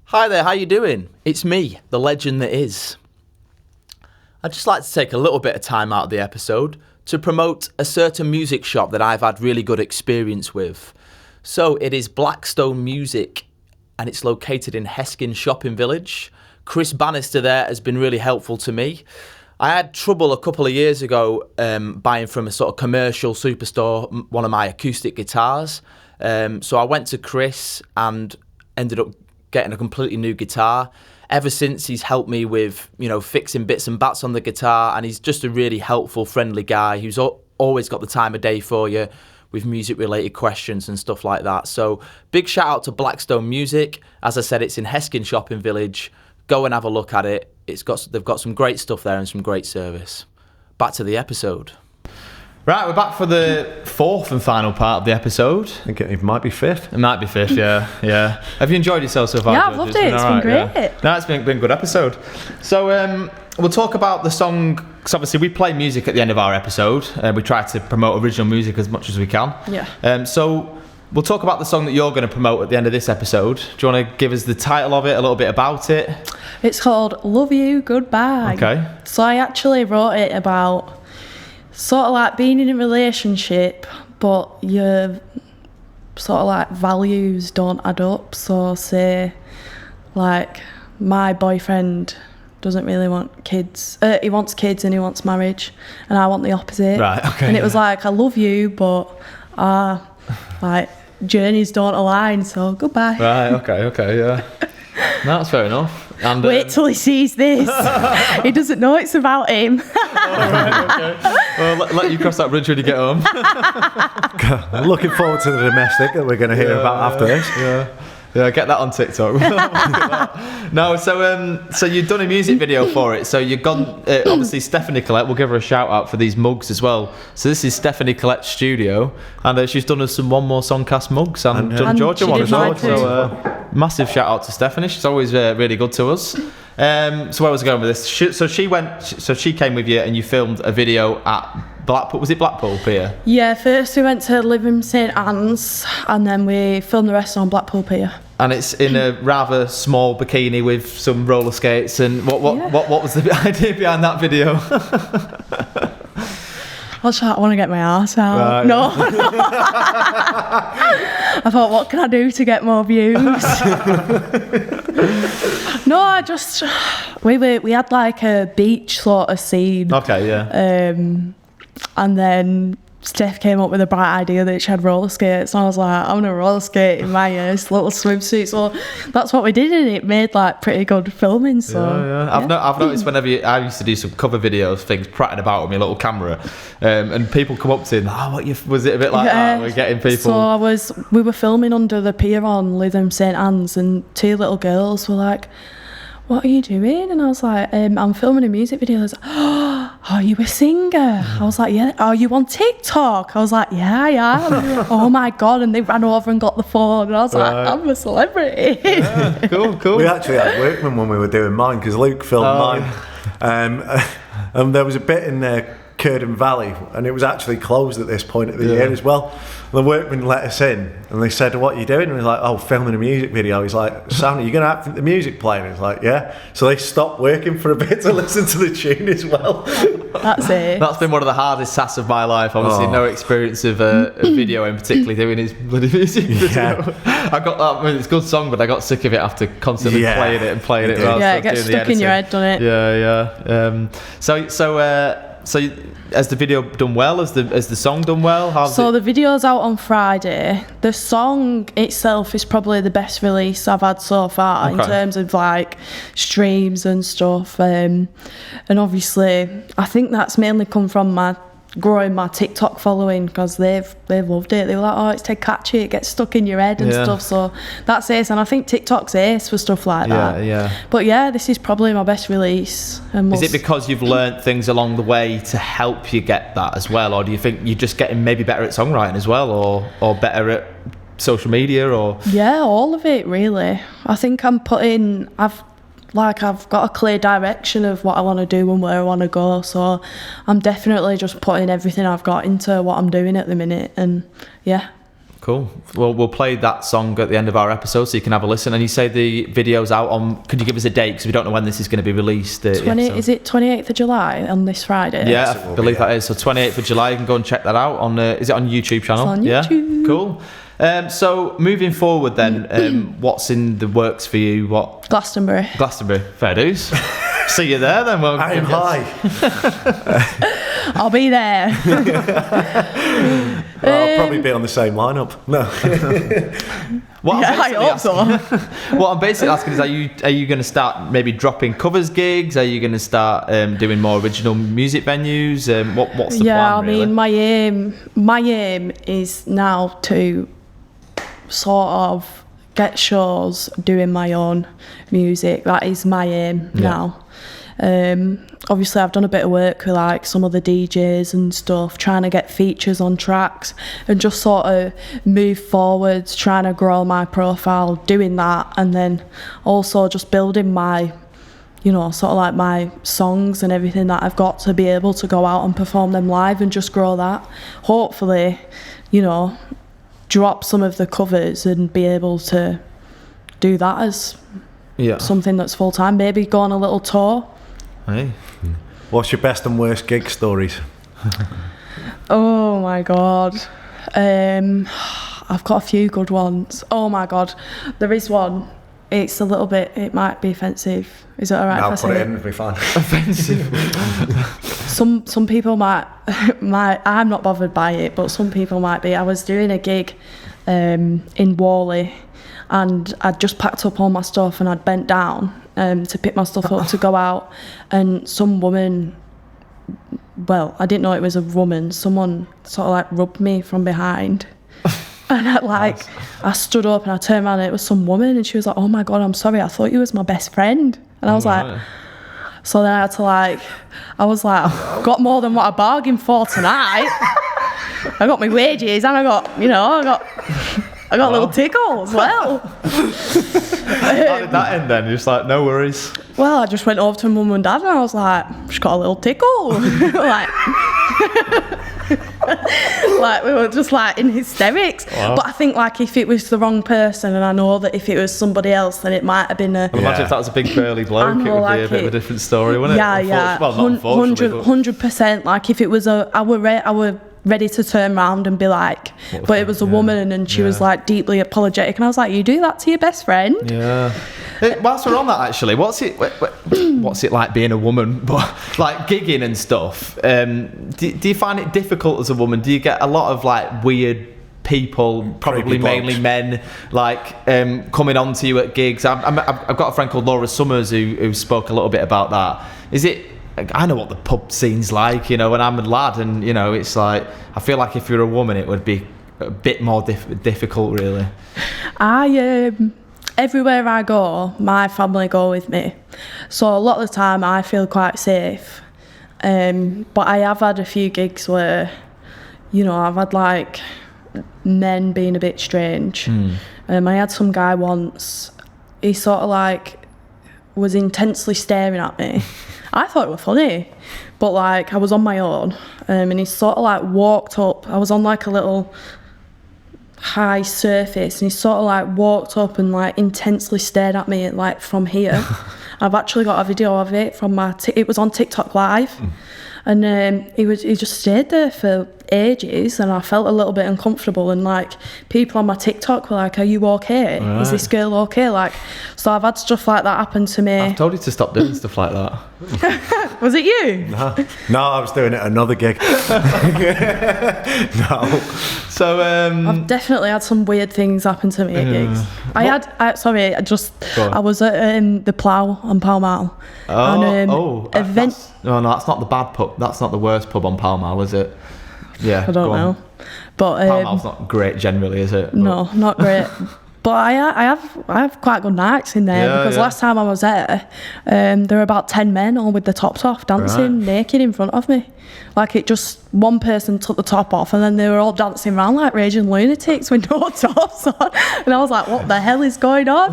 Hi there, how you doing? It's me, the legend that is. I'd just like to take a little bit of time out of the episode to promote a certain music shop that I've had really good experience with. So it is Blackstone Music, and it's located in Heskin Shopping Village. Chris Bannister there has been really helpful to me. I had trouble a couple of years ago buying from a sort of commercial superstore one of my acoustic guitars. So I went to Chris and ended up getting a completely new guitar. Ever since, he's helped me with, fixing bits and bats on the guitar, and he's just a really helpful, friendly guy who's always got the time of day for you with music-related questions and stuff like that. So big shout out to Blackstone Music. As I said, it's in Heskin Shopping Village. Go and have a look at it. They've got some great stuff there and some great service. Back to the episode. Right, we're back for the fourth and final part of the episode. I think it might be fifth. It might be fifth, yeah. Have you enjoyed yourself so far? Yeah, George? I've loved it. It's been great. Yeah. No, it's been a good episode. So we'll talk about the song, because obviously we play music at the end of our episode. We try to promote original music as much as we can. Yeah. So we'll talk about the song that you're going to promote at the end of this episode. Do you want to give us the title of it, a little bit about it? It's called Love You, Goodbye. Okay. So I actually wrote it about sort of like being in a relationship, but your sort of like values don't add up. So say like my boyfriend doesn't really want kids. He wants kids and he wants marriage, and I want the opposite. Right, okay. And it was like, I love you, but like journeys don't align, so goodbye. Right, okay, yeah. No, that's fair enough. And, wait till he sees this. He doesn't know it's about him. Right, okay. Well, let you cross that bridge when you get home. I'm looking forward to the domestic that we're going to hear about after this. Yeah, get that on TikTok. No, so you've done a music video for it. So you've gone, obviously Stephanie Collette, we'll give her a shout out for these mugs as well. So this is Stephanie Collette's studio, and she's done us some One More Songcast mugs and done Georgia one as well. So massive shout out to Stephanie. She's always really good to us. So where was I going with this? She came with you and you filmed a video at Blackpool. Was it Blackpool Pier? Yeah, first we went to Lytham St Anne's, and then we filmed the rest on Blackpool Pier. And it's in a rather small bikini with some roller skates. And what was the idea behind that video? I want to get my arse out. Right. No. I thought, what can I do to get more views? No, we had like a beach sort of scene. Okay, yeah. And then Steph came up with a bright idea that she had roller skates, and I was like, I'm gonna roller skate in my little swimsuit. So that's what we did, and it made like pretty good filming. So yeah. I've noticed whenever I used to do some cover videos, things prattling about with my little camera, and people come up to me, was it a bit like that? We're getting people. So we were filming under the pier on Lytham St Anne's, and two little girls were like, what are you doing? And I was like, I'm filming a music video. They was like, oh, are you a singer? I was like, yeah. Are you on TikTok? I was like, yeah, I am. Oh my God. And they ran over and got the phone. And I was like, I'm a celebrity. Yeah, cool. We actually had workmen when we were doing mine, because Luke filmed mine. And there was a bit in Curden Valley, and it was actually closed at this point of the year as well. The workmen let us in, and they said, what are you doing? And we were like, oh, filming a music video. He's like, Sam, are you going to have the music playing? He's like, yeah. So they stopped working for a bit to listen to the tune as well. That's it. That's been one of the hardest tasks of my life. Obviously, no experience of a video, and particularly doing his bloody music video. I got that. I mean, it's a good song, but I got sick of it after constantly playing it. Yeah, it gets stuck in your head, doesn't it? Yeah. So So has the video done well? Has the song done well? The video's out on Friday. The song itself is probably the best release I've had so far in terms of like streams and stuff. And obviously, I think that's mainly come from growing my TikTok following, because they've loved it. They were like, oh, it's dead catchy, it gets stuck in your head and stuff. So that's ace, and I think TikTok's ace for stuff like that. Yeah. But yeah, this is probably my best release. Is it because you've learnt things along the way to help you get that as well, or do you think you're just getting maybe better at songwriting as well, or better at social media, or? Yeah, all of it really. I think I've got a clear direction of what I want to do and where I want to go, so I'm definitely just putting everything I've got into what I'm doing at the minute, and yeah. Cool. Well, we'll play that song at the end of our episode so you can have a listen. And you say the video's out on, could you give us a date, because we don't know when this is going to be released? Is it 28th of July on this Friday? Yeah, I believe that is. So 28th of July, you can go and check that out. Is it on YouTube channel? It's on YouTube. Yeah, cool. So moving forward then, what's in the works for you? Glastonbury. Fair dues. See you there then. Well, I'm high. I'll be there. I'll probably be on the same lineup. No. I hope so. What I'm basically asking is, are you going to start maybe dropping covers gigs? Are you going to start doing more original music venues? What's the plan, really? I mean, my aim is now to sort of get shows doing my own music. That is my aim now. Obviously I've done a bit of work with like some of the DJs and stuff, trying to get features on tracks and just sort of move forwards, trying to grow my profile doing that, and then also just building my, sort of like my songs and everything that I've got to be able to go out and perform them live and just grow that. Hopefully, drop some of the covers and be able to do that as something that's full time. Maybe go on a little tour. Hey. What's your best and worst gig stories? Oh my god, I've got a few good ones. Oh my god, there is one. It's a little bit. It might be offensive. Is it alright? I'll put it in. It'll be fine. Offensive. Some people might. I'm not bothered by it, but some people might be. I was doing a gig in Chorley, and I'd just packed up all my stuff and I'd bent down to pick my stuff up to go out, and some woman. Well, I didn't know it was a woman. Someone sort of like rubbed me from behind. And I stood up and I turned around and it was some woman, and she was like, oh my God, I'm sorry, I thought you was my best friend. And I was like, so then I had to I was like, I've got more than what I bargained for tonight. I got my wages and I got a little tickle as well. How did that end then? You're just like, no worries. Well, I just went over to mum and dad and I was like, just got a little tickle. We were just in hysterics. Wow. But I think if it was the wrong person, and I know that if it was somebody else, then it might have been a... Well, imagine if that was a big burly bloke, it would be a bit of a different story, wouldn't it? Yeah. Well, not unfortunately, 100%. If it was I were ready to turn around and be like, but it was a woman and she was deeply apologetic, and I was like, you do that to your best friend? Yeah. Whilst we're on that, actually, what's it like being a woman, but gigging and stuff? Do you find it difficult as a woman? Do you get a lot of weird people, probably mainly men, coming on to you at gigs? I've got a friend called Laura Summers who spoke a little bit about that. Is it? I know what the pub scene's like, when I'm a lad, and it's I feel like if you're a woman, it would be a bit more difficult, really. Everywhere I go, my family go with me, so a lot of the time I feel quite safe. But I have had a few gigs where, I've had men being a bit strange. I had some guy once. He sort of was intensely staring at me. I thought it was funny, but I was on my own, and he sort of walked up. I was on a little high surface, and he sort of walked up and intensely stared at me from here. I've actually got a video of it from it was on TikTok Live, and he just stayed there for ages, and I felt a little bit uncomfortable, and people on my TikTok were like, are you okay? Right. Is this girl okay? So I've had stuff like that happen to me. I've told you to stop doing stuff like that. Was it you? No, I was doing it at another gig. No. So I've definitely had some weird things happen to me at gigs. I was at the Plough on Pall Mall. No, that's not the bad pub. That's not the worst pub on Pall Mall, is it? Yeah, I don't know. But Pall Mall's not great generally, is it? No, not great. But I have quite good nights in there because last time I was there were about 10 men all with the tops off dancing naked in front of me. Like one person took the top off and then they were all dancing around like raging lunatics with no tops on. And I was like, what the hell is going on?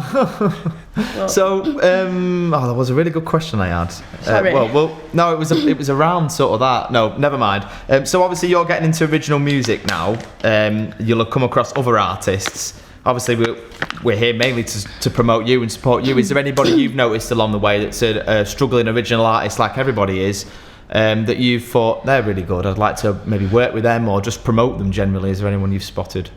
So, there was a really good question I had. Sorry. No, it was around sort of that. No, never mind. So obviously you're getting into original music now. You'll have come across other artists. Obviously, we're here mainly to promote you and support you. Is there anybody you've noticed along the way that's a struggling original artist like everybody is, that you've thought, they're really good, I'd like to maybe work with them or just promote them generally? Is there anyone you've spotted?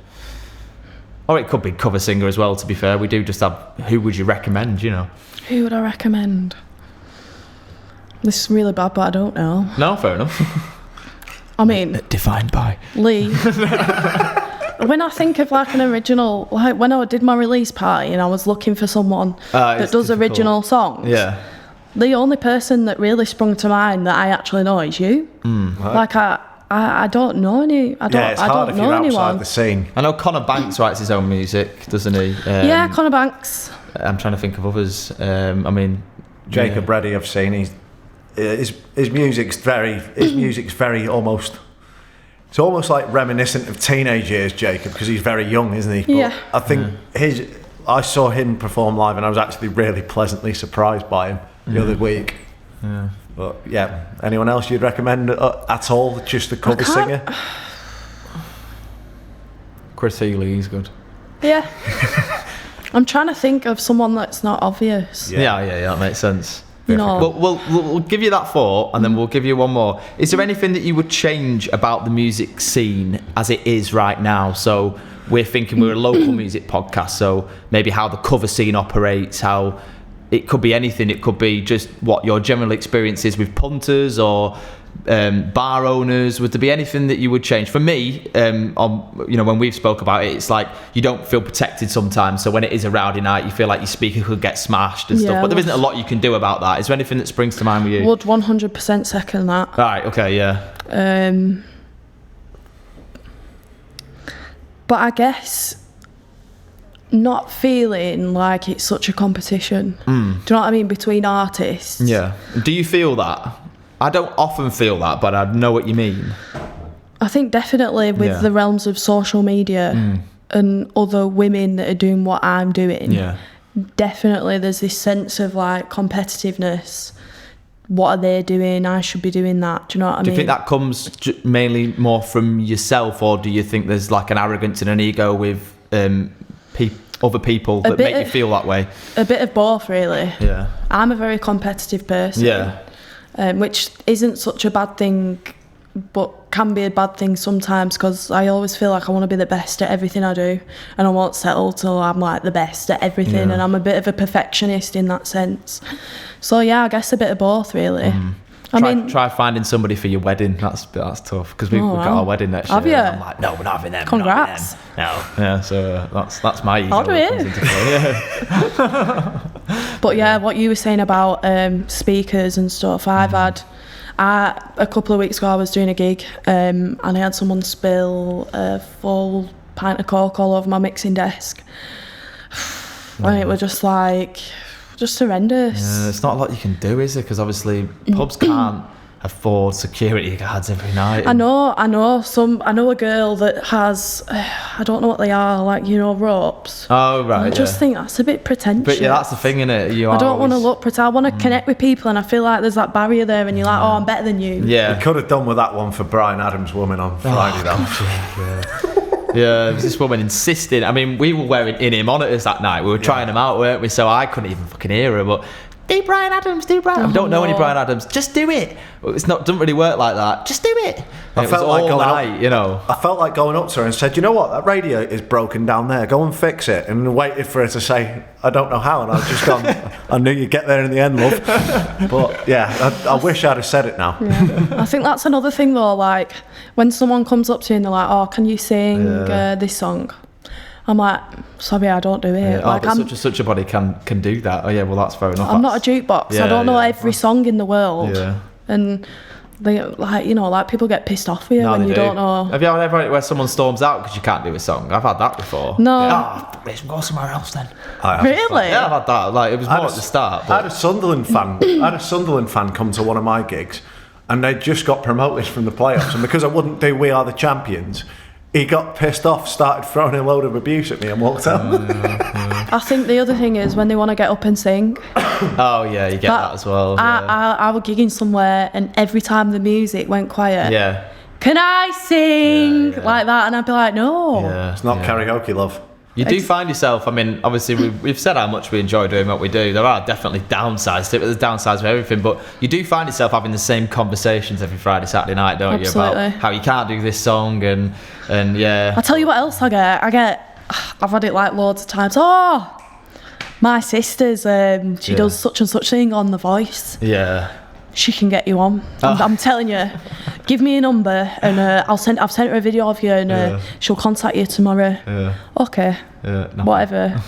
Or it could be cover singer as well, to be fair. We do just have, who would you recommend, you know? Who would I recommend? This is really bad, but I don't know. No, fair enough. I mean... Defined by... Lee. When I think of like an original, like when I did my release party and I was looking for someone that does original songs, the only person that really sprung to mind that I actually know is you. Like I don't know any. I don't know anyone outside the scene. I know Connor Banks writes his own music, doesn't he? Yeah, Connor Banks. I'm trying to think of others. I mean, Jacob Reddy, I've seen. His music's very almost. It's almost like reminiscent of teenage years, Jacob, because he's very young, isn't he? Yeah. But I think I saw him perform live and I was actually really pleasantly surprised by him the other week. Yeah. But yeah, anyone else you'd recommend at all? Just a cover singer? Chris Healy, he's good. Yeah. I'm trying to think of someone that's not obvious. Yeah, that makes sense. No. We'll give you that 4 and then we'll give you one more. Is there anything that you would change about the music scene as it is right now? So we're thinking we're a local music podcast, so maybe how the cover scene operates, how it could be anything. It could be just what your general experience is with punters or bar owners. Would there be anything that you would change? For me, when we've spoke about it, it's like you don't feel protected sometimes. So when it is a rowdy night, you feel like your speaker could get smashed and stuff. But there isn't a lot you can do about that. Is there anything that springs to mind with you? Would 100% second that. All right. Okay. Yeah. But I guess not feeling like it's such a competition. Do you know what I mean? Between artists. Yeah. Do you feel that? I don't often feel that, but I know what you mean. I think definitely with the realms of social media and other women that are doing what I'm doing, definitely there's this sense of like competitiveness. What are they doing? I should be doing that. Do you know what I mean? Do you think that comes mainly more from yourself, or do you think there's like an arrogance and an ego with other people that make you feel that way? A bit of both, really. Yeah. I'm a very competitive person. Yeah. Which isn't such a bad thing, but can be a bad thing sometimes, because I always feel like I want to be the best at everything I do and I won't settle till I'm like the best at everything, and I'm a bit of a perfectionist in that sense. So yeah, I guess a bit of both, really. Try finding somebody for your wedding. That's tough, because we've got our wedding next year. Have you? I'm like, no, we're not having them. Congrats. No. Yeah, so that's my ego. I'll do it. But yeah, what you were saying about speakers and stuff, I've had... a couple of weeks ago I was doing a gig and I had someone spill a full pint of Coke all over my mixing desk. And it was just horrendous. Yeah, it's not a lot you can do, is it? Because obviously pubs can't afford security guards every night. I know a girl that has, I don't know what they are, like, ropes. Oh, right. I just think that's a bit pretentious. But yeah, that's the thing, innit? I don't want to look pretend. I want to connect with people, and I feel like there's that barrier there, and you're like, oh, I'm better than you. Yeah. You could have done with that one for Bryan Adams' woman on Friday, though. Yeah, this woman insisting. I mean, we were wearing in-ear monitors that night. We were trying them out, weren't we? So I couldn't even fucking hear her. But do Bryan Adams. I don't know any Bryan Adams. Just do it. Doesn't really work like that. Just do it. I felt like going night, you know. I felt like going up to her and said, you know what, that radio is broken down there. Go and fix it. And waited for her to say, I don't know how. And I've just gone, I knew you'd get there in the end, love. But yeah, I wish I'd have said it now. Yeah. I think that's another thing though, like when someone comes up to you and they're like, oh, can you sing this song? I'm like, sorry, I don't do it. Yeah. Like, but such a body can do that. Oh yeah, well that's fair enough. I'm not a jukebox. I don't know every song in the world. Yeah. And they, like, you know, like people get pissed off with you when you don't know. Have you ever had it where someone storms out because you can't do a song? I've had that before. No. Yeah. Oh, let's go somewhere else then. Really? Yeah, I've had that. Like, it was more at the start. But... I had a Sunderland fan come to one of my gigs, and they just got promoted from the playoffs, and because I wouldn't do We Are the Champions, he got pissed off, started throwing a load of abuse at me and walked out. I think the other thing is when they want to get up and sing. Oh yeah, you get that as well. I was gigging somewhere and every time the music went quiet, can I sing like that? And I'd be like, no. Yeah. It's not karaoke, love. You do find yourself, I mean, obviously we've said how much we enjoy doing what we do. There are definitely downsides to it, but there's downsides for everything. But you do find yourself having the same conversations every Friday, Saturday night, don't you? About how you can't do this song and yeah. I'll tell you what else I get. I've had it like loads of times. Oh, my sister's, she does such and such thing on The Voice. Yeah. She can get you on. I'm telling you. Give me a number and I've sent her a video of you and she'll contact you tomorrow. Yeah. Okay. Yeah, whatever.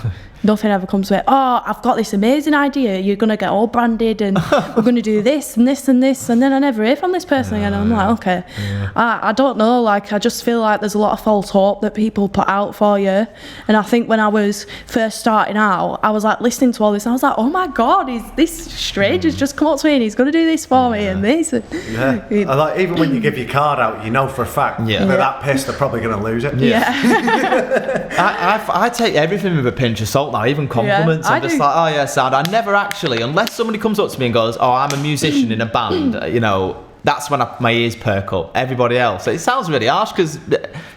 Nothing ever comes to it. Oh, I've got this amazing idea. You're going to get all branded and we're going to do this and this and this. And then I never hear from this person again. I'm like, okay. Yeah. I don't know. Like, I just feel like there's a lot of false hope that people put out for you. And I think when I was first starting out, I was like listening to all this and I was like, oh my God, this stranger's just come up to me and he's going to do this for me and this. Yeah. Like, even when you give your card out, you know for a fact they're that pissed they're probably going to lose it. Yeah. I take everything with a pinch of salt now, even compliments. I'm just like, oh yeah, sound. I never actually, unless somebody comes up to me and goes, oh, I'm a musician in a band, you know, that's when my ears perk up. Everybody else, it sounds really harsh because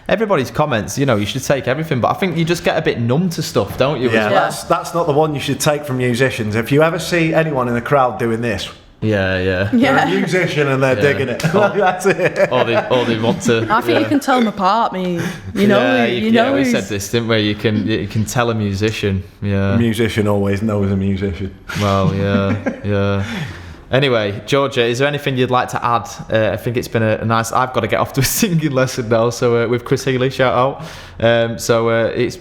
everybody's comments, you know, you should take everything, but I think you just get a bit numb to stuff, don't you? Yeah, that's not the one you should take from musicians. If you ever see anyone in the crowd doing this, they're a musician and they're digging it. That's it. Or they want to. I think you can tell them apart. You know. We said this, didn't we? You can tell a musician. Yeah. A musician always knows a musician. Well, yeah. Anyway, Georgia, is there anything you'd like to add? I think it's been a nice. I've got to get off to a singing lesson now. So with Chris Healy, shout out. It's.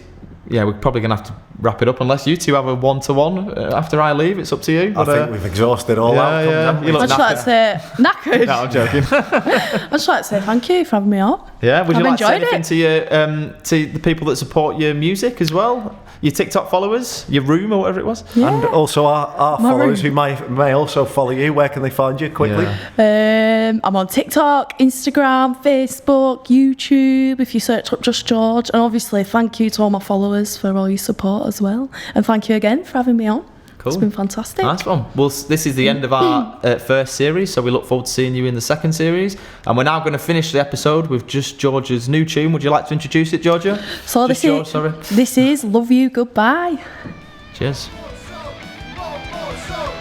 Yeah, we're probably going to have to wrap it up unless you two have a one-to-one after I leave. It's up to you. I think we've exhausted all outcomes. Yeah. You look I'd just like to say, knackered. No, I'm joking. I'd just like to say thank you for having me on. Yeah, would you like to say anything to the people that support your music as well? Your TikTok followers, your room or whatever it was? Yeah. And also our followers who may also follow you. Where can they find you quickly? Yeah. I'm on TikTok, Instagram, Facebook, YouTube, if you search up Just George. And obviously thank you to all my followers for all your support as well. And thank you again for having me on. Cool. It's been fantastic. Nice one. Well, this is the end of our first series, so we look forward to seeing you in the second series. And we're now going to finish the episode with Just George's new tune. Would you like to introduce it, Georgia? So this is Love You Goodbye. Cheers. One more song.